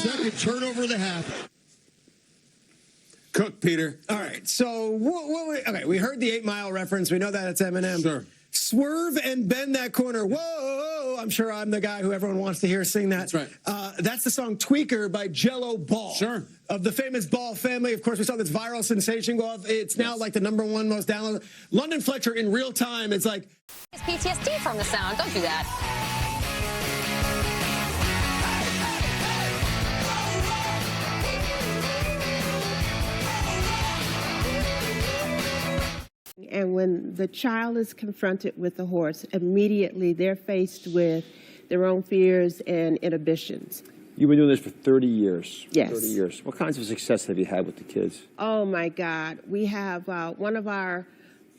Second turnover of the half. Cook, Peter. All right, so we heard the 8 Mile reference. We know that it's Eminem. Sure. Swerve and bend that corner. Whoa! I'm sure I'm the guy who everyone wants to hear sing that. That's right. That's the song Tweaker by Jello Ball. Sure. Of the famous Ball family. Of course, we saw this viral sensation go off. It's now like the #1 most downloaded. London Fletcher in real time. It's like... It's PTSD from the sound. Don't do that. And when the child is confronted with the horse, immediately they're faced with their own fears and inhibitions. You've been doing this for 30 years. Yes. 30 years. What kinds of success have you had with the kids? Oh, my God. We have one of our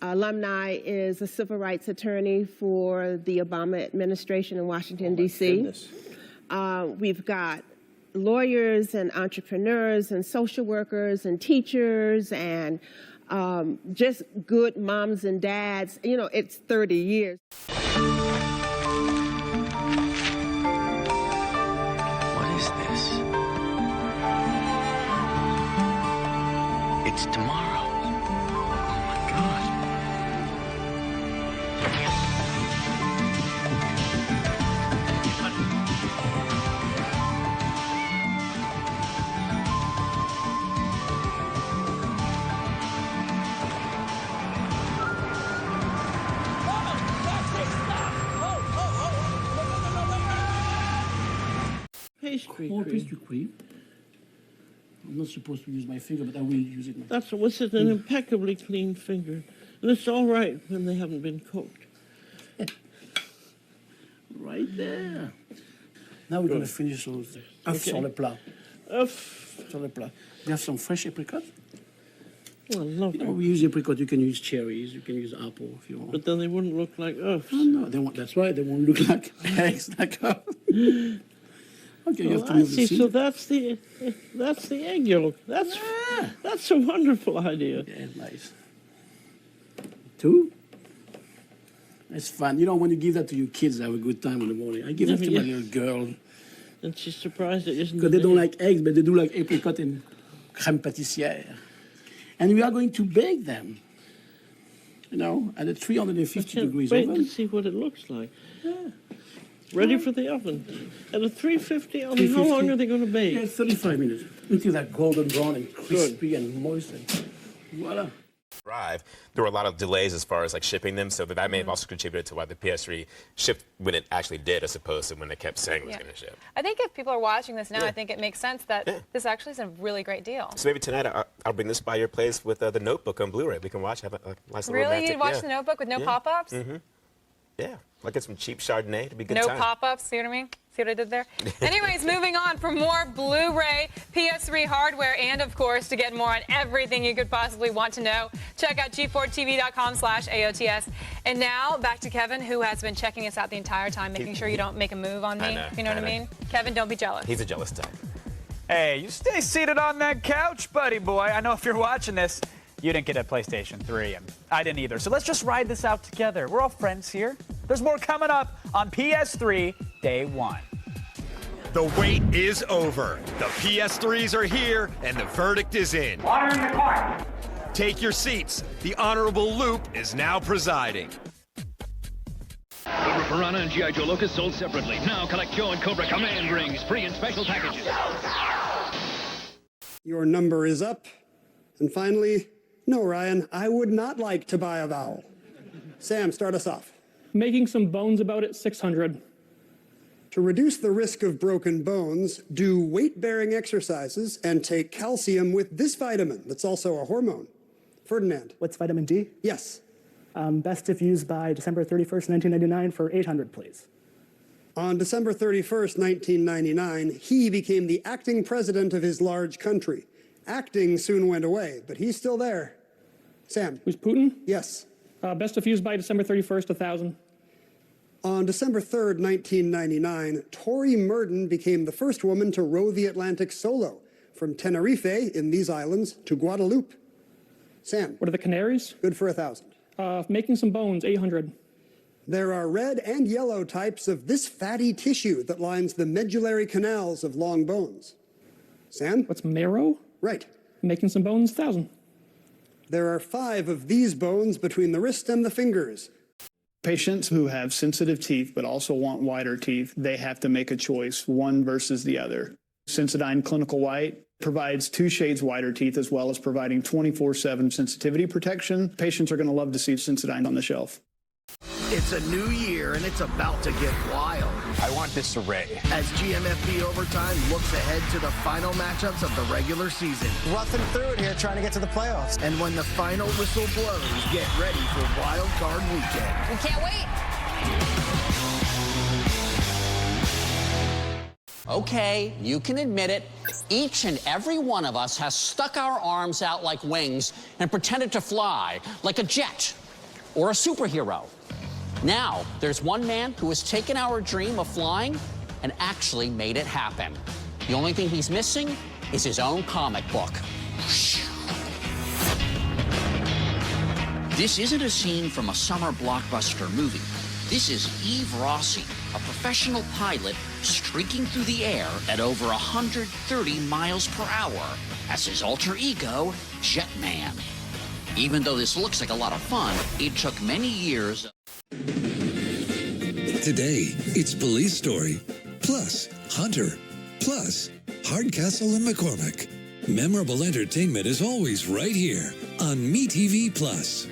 alumni is a civil rights attorney for the Obama administration in Washington, D.C. We've got lawyers and entrepreneurs and social workers and teachers and just good moms and dads. You know, it's 30 years. What is this? It's tomorrow. Oh my God. Pastry cream. I'm not supposed to use my finger, but I will use it. That's what's it, an impeccably clean finger. And it's all right when they haven't been cooked. Right there. Now we're going to finish those sur le plat. Sur le plat. You have some fresh apricot? Oh, I love it. We use apricot. You can use cherries. You can use apple if you want. But then they wouldn't look like us. Oh, no, they won't. That's right. They won't look like eggs like us. Okay, you have to I move see. the So that's the egg yolk. That's a wonderful idea. Yeah, nice. 2. It's fun. You know, when you give that to your kids, they have a good time in the morning. I give that to my little girl. And she's surprised it isn't. Because they don't like eggs, but they do like apricot and crème pâtissière. And we are going to bake them, you know, at a 350 degrees oven. oven. To see what it looks like. Yeah. ready for the oven. At a 350 oven, how long are they going to bake? Yeah, 35 minutes. Until that golden brown and crispy and moist. And voila. There were a lot of delays as far as like shipping them, so that may have also contributed to why the PS3 shipped when it actually did, as opposed to when they kept saying it was going to ship. I think if people are watching this now, I think it makes sense that this actually is a really great deal. So maybe tonight I'll bring this by your place with the Notebook on Blu-ray. We can watch, have a nice little romantic. Really? You'd watch The Notebook with no pop-ups? Mm-hmm. Yeah, like get some cheap Chardonnay to be good No time. pop-ups, see what I mean? See what I did there? Anyways, moving on for more Blu-ray, PS3 hardware, and of course, to get more on everything you could possibly want to know, check out g4tv.com/AOTS. And now, back to Kevin, who has been checking us out the entire time, making sure you don't make a move on me. You know what I mean? Kevin, don't be jealous. He's a jealous type. Hey, you stay seated on that couch, buddy boy. I know if you're watching this, you didn't get a PlayStation 3, and I didn't either. So let's just ride this out together. We're all friends here. There's more coming up on PS3 Day 1. The wait is over. The PS3s are here, and the verdict is in. Water in the court. Take your seats. The Honorable Loop is now presiding. Cobra Piranha and G.I. Joe Locust sold separately. Now collect Joe and Cobra Command rings, free in special packages. Your number is up. And finally, no, Ryan, I would not like to buy a vowel. Sam, start us off. Making some bones about it, 600. To reduce the risk of broken bones, do weight-bearing exercises and take calcium with this vitamin that's also a hormone. Ferdinand. What's vitamin D? Yes. Best if used by December 31st, 1999 for 800, please. On December 31st, 1999, he became the acting president of his large country. Acting soon went away, but he's still there. Sam. Who's Putin? Yes. Best if used by December 31st, 1000. On December 3rd, 1999, Tori Murden became the first woman to row the Atlantic solo from Tenerife in these islands to Guadeloupe. Sam. What are the Canaries? Good for 1,000. Making some bones, 800. There are red and yellow types of this fatty tissue that lines the medullary canals of long bones. Sam? What's marrow? Right. Making some bones, 1,000. There are 5 of these bones between the wrist and the fingers. Patients who have sensitive teeth but also want whiter teeth, they have to make a choice, one versus the other. Sensodyne Clinical White provides 2 shades whiter teeth as well as providing 24/7 sensitivity protection. Patients are going to love to see Sensodyne on the shelf. It's a new year, and it's about to get wild. I want disarray. As GMFB Overtime looks ahead to the final matchups of the regular season. Roughing through it here, trying to get to the playoffs. And when the final whistle blows, get ready for Wild Card Weekend. We can't wait. Okay, you can admit it. Each and every one of us has stuck our arms out like wings and pretended to fly like a jet or a superhero. Now, there's one man who has taken our dream of flying and actually made it happen. The only thing he's missing is his own comic book. This isn't a scene from a summer blockbuster movie. This is Eve Rossi, a professional pilot streaking through the air at over 130 miles per hour as his alter ego, Jetman. Even though this looks like a lot of fun, it took many years. Today, it's Police Story, plus Hunter, plus Hardcastle and McCormick. Memorable entertainment is always right here on MeTV Plus.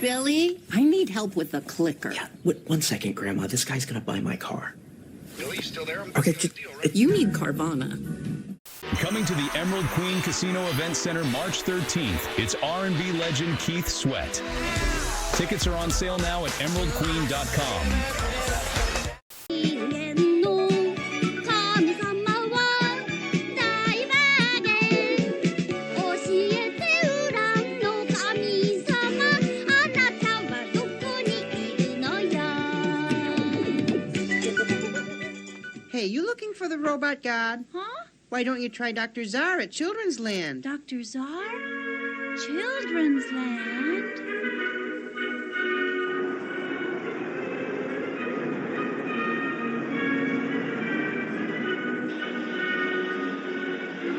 Billy, I need help with the clicker. Yeah, wait, 1 second, Grandma. This guy's gonna buy my car. Billy, you still there? Okay, You need Carvana. Coming to the Emerald Queen Casino Event Center March 13th, it's R&B legend Keith Sweat. Tickets are on sale now at emeraldqueen.com. Hey, you looking for the robot god? Huh? Why don't you try Dr. Czar at Children's Land? Dr. Czar? Children's Land?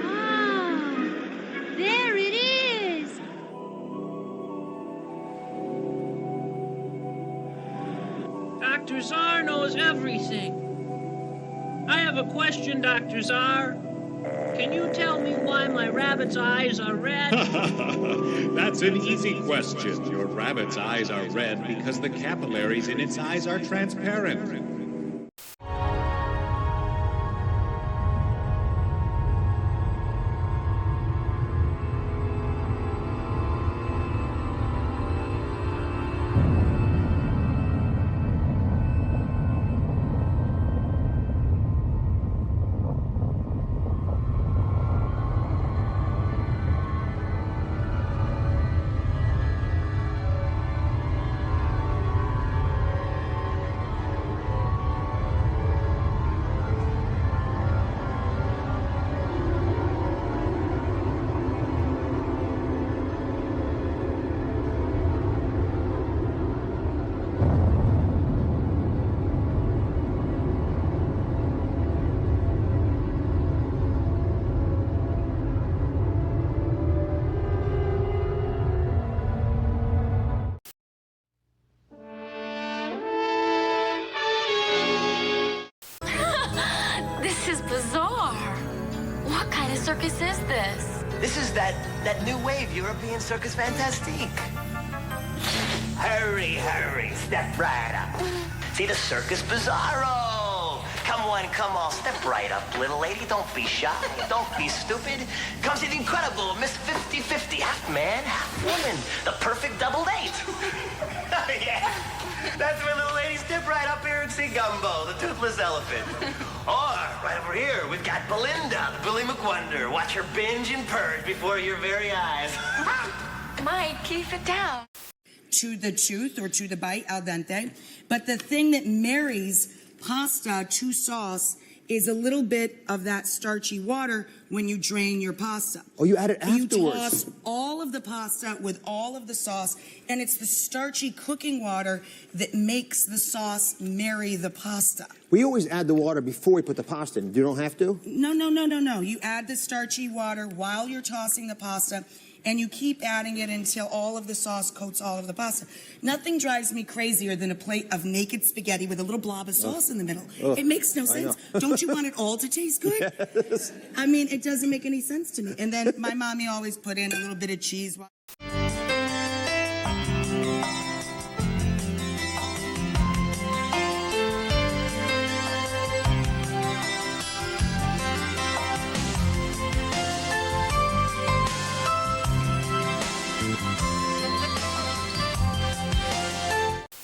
Ah, there it is! Dr. Czar knows everything. I have a question, Dr. Czar. Can you tell me why my rabbit's eyes are red? That's an easy question. Your rabbit's eyes are red because the capillaries in its eyes are transparent. circus is this? This is that new wave European Circus Fantastique. Hurry, hurry, step right up. See the Circus Bizarro. Come on, come on, step right up, little lady. Don't be shy, don't be stupid. Come see the incredible Miss 50-50, half man, half woman. The perfect double date. Yeah, that's where little ladies step right up here and see Gumbo, the toothless elephant. Or, right over here, we've got Belinda, the Billy McWonder. Watch her binge and purge before your very eyes. Mike, keep it down. To the tooth or to the bite, al dente. But the thing that marries pasta to sauce is a little bit of that starchy water when you drain your pasta. Oh, you add it afterwards. You toss all of the pasta with all of the sauce, and it's the starchy cooking water that makes the sauce marry the pasta. We always add the water before we put the pasta in. You don't have to? No, no, no, no, no. You add the starchy water while you're tossing the pasta, and you keep adding it until all of the sauce coats all of the pasta. Nothing drives me crazier than a plate of naked spaghetti with a little blob of sauce in the middle. It makes no sense. Don't you want it all to taste good? Yes. I mean, it doesn't make any sense to me. And then my mommy always put in a little bit of cheese.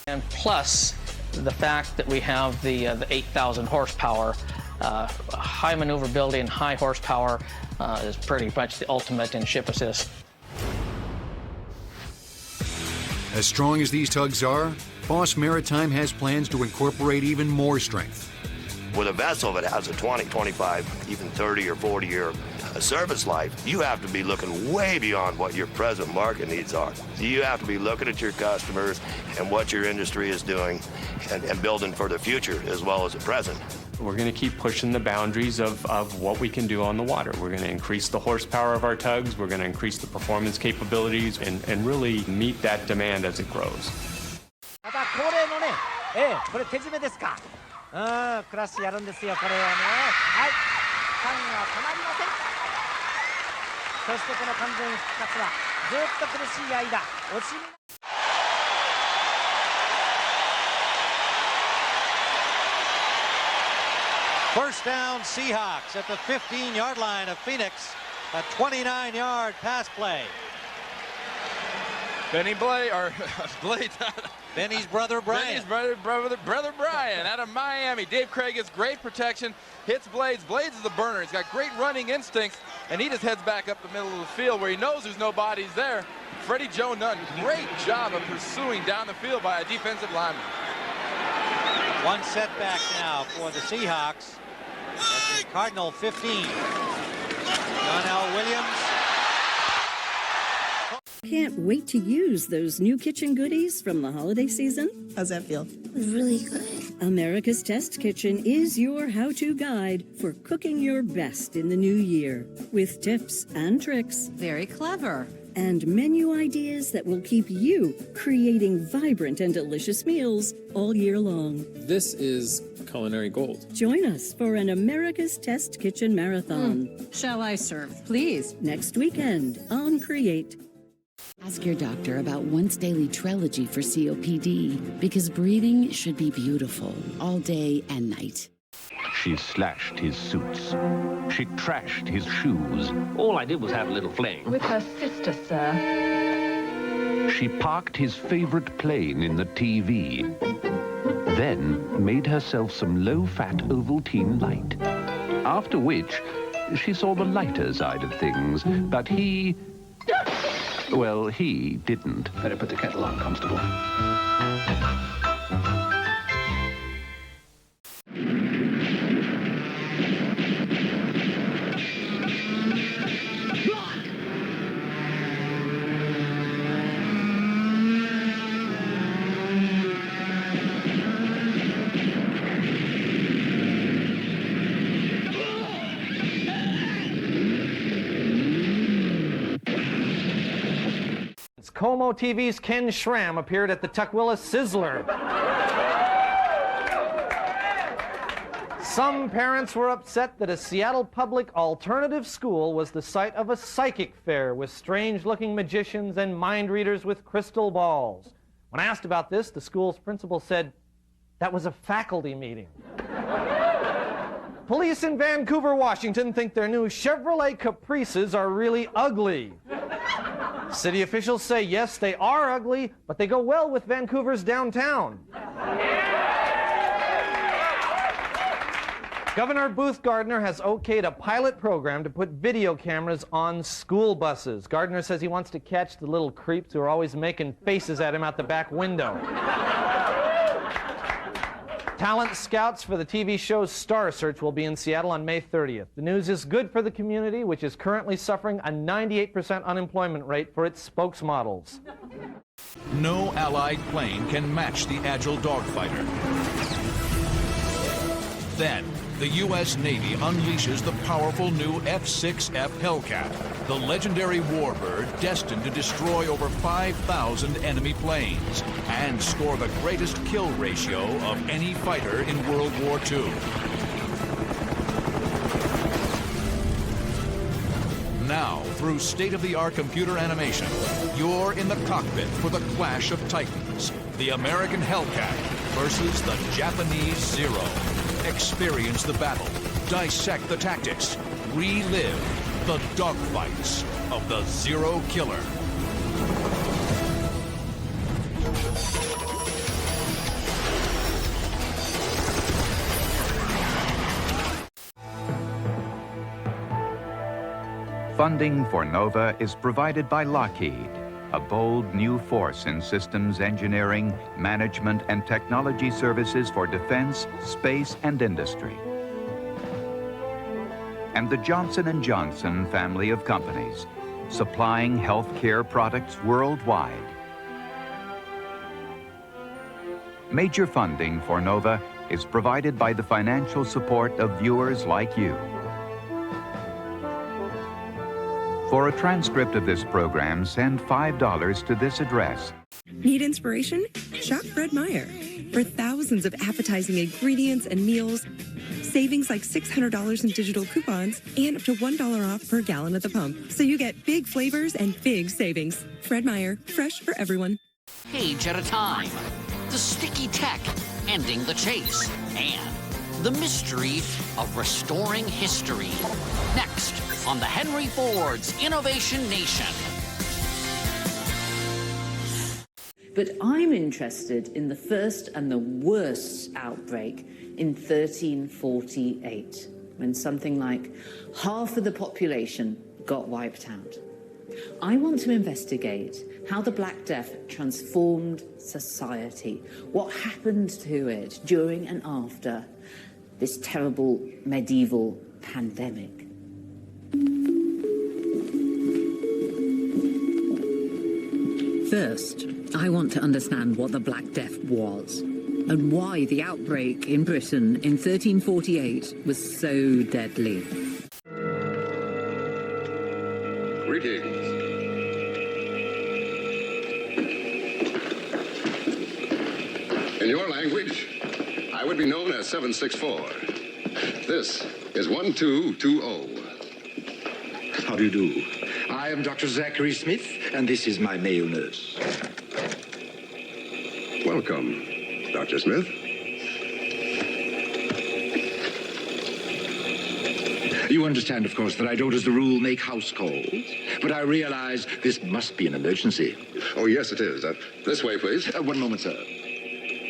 And plus the fact that we have the 8,000 horsepower, high maneuverability and high horsepower is pretty much the ultimate in ship assist. As strong as these tugs are, Boss Maritime has plans to incorporate even more strength. With a vessel that has a 20, 25, even 30 or 40 year service life, you have to be looking way beyond what your present market needs are. You have to be looking at your customers and what your industry is doing and building for the future as well as the present. We're going to keep pushing the boundaries of what we can do on the water. We're going to increase the horsepower of our tugs. We're going to increase the performance capabilities and really meet that demand as it grows. また恒例のね、これ手締めですか。クラッシュやるんですよ、これはね。はい、ファンは止まりません。そしてこの完全復活はずっと苦しい間、惜しみ。First down, Seahawks at the 15-yard line of Phoenix. A 29-yard pass play. Benny's brother Brian. Benny's brother Brian out of Miami. Dave Craig gets great protection, hits Blades. Blades is the burner. He's got great running instincts, and he just heads back up the middle of the field where he knows there's no bodies there. Freddie Joe Nunn, great job of pursuing down the field by a defensive lineman. One setback now for the Seahawks. The Cardinal 15. Donnell Williams. Can't wait to use those new kitchen goodies from the holiday season. How's that feel? Really good. America's Test Kitchen is your how-to guide for cooking your best in the new year with tips and tricks. Very clever. and menu ideas that will keep you creating vibrant and delicious meals all year long. This is culinary gold. Join us for an America's Test Kitchen Marathon. Shall I serve, please? Next weekend on Create. Ask your doctor about once daily Trelegy for COPD, because breathing should be beautiful all day and night. She slashed his suits. She trashed his shoes. All I did was have a little fling. With her sister, sir. She parked his favorite plane in the TV. Then made herself some low-fat Ovaltine light. After which, she saw the lighter side of things. But he... well, he didn't. Better put the kettle on, Constable. Como TV's Ken Schramm appeared at the Tukwila Sizzler. Some parents were upset that a Seattle public alternative school was the site of a psychic fair with strange-looking magicians and mind readers with crystal balls. When asked about this, the school's principal said, "That was a faculty meeting." Police in Vancouver, Washington think their new Chevrolet Caprices are really ugly. City officials say, yes, they are ugly, but they go well with Vancouver's downtown. Governor Booth Gardner has okayed a pilot program to put video cameras on school buses. Gardner says he wants to catch the little creeps who are always making faces at him out the back window. Talent scouts for the TV show Star Search will be in Seattle on May 30th. The news is good for the community, which is currently suffering a 98% unemployment rate for its spokesmodels. No Allied plane can match the agile dogfighter. Then, the U.S. Navy unleashes the powerful new F-6F Hellcat, the legendary warbird destined to destroy over 5,000 enemy planes and score the greatest kill ratio of any fighter in World War II. Now, through state-of-the-art computer animation, you're in the cockpit for the clash of titans, the American Hellcat versus the Japanese Zero. Experience the battle, dissect the tactics, relive the dogfights of the Zero Killer. Funding for NOVA is provided by Lockheed, a bold new force in systems engineering, management, and technology services for defense, space, and industry. And the Johnson & Johnson family of companies, supplying healthcare products worldwide. Major funding for NOVA is provided by the financial support of viewers like you. For a transcript of this program, send $5 to this address. Need inspiration? Shop Fred Meyer. For thousands of appetizing ingredients and meals, savings like $600 in digital coupons, and up to $1 off per gallon at the pump. So you get big flavors and big savings. Fred Meyer, fresh for everyone. Page at a time. The sticky tech, ending the chase, and the mystery of restoring history. Next on the Henry Ford's Innovation Nation. But I'm interested in the first and the worst outbreak in 1348, when something like half of the population got wiped out. I want to investigate how the Black Death transformed society, what happened to it during and after this terrible medieval pandemic. First, I want to understand what the Black Death was and why the outbreak in Britain in 1348 was so deadly. Greetings. language, I would be known as 764. This is 1220. How do you do? I am Dr. Zachary Smith, and this is my male nurse. Welcome, Dr. Smith. You understand, of course, that I don't, as the rule, make house calls. But I realize this must be an emergency. Oh, yes, it is. This way, please. One moment, sir.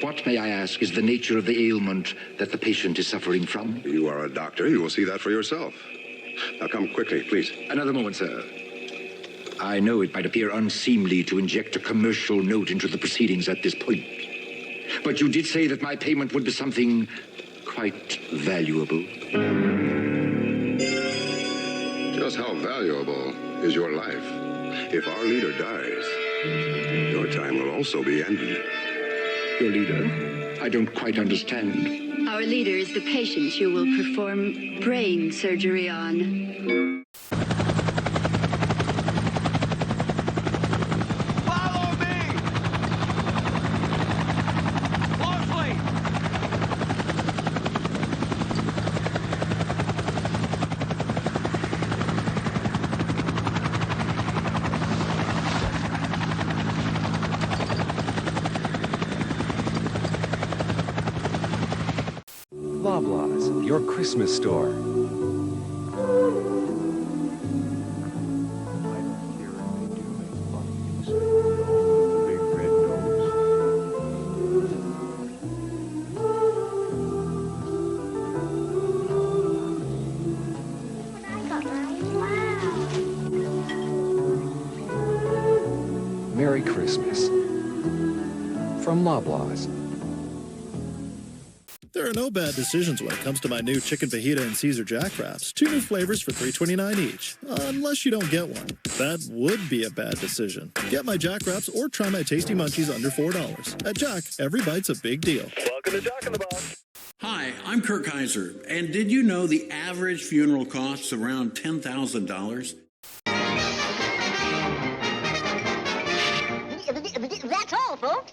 What, may I ask, is the nature of the ailment that the patient is suffering from? You are a doctor. You will see that for yourself. Now, come quickly, please. Another moment, sir. I know it might appear unseemly to inject a commercial note into the proceedings at this point. But you did say that my payment would be something quite valuable. Just how valuable is your life? If our leader dies, your time will also be ended. Your leader? I don't quite understand. Our leader is the patient you will perform brain surgery on. Follow me! Closely! Loblaws, your Christmas store. Merry Christmas from Loblaws. There are no bad decisions when it comes to my new chicken fajita and Caesar Jack Wraps. 2 new flavors for $3.29 each. Unless you don't get one. That would be a bad decision. Get my Jack Wraps or try my tasty munchies under $4. At Jack, every bite's a big deal. Welcome to Jack in the Box. Hi, I'm Kirk Kaiser, and did you know the average funeral costs around $10,000? That's all, folks.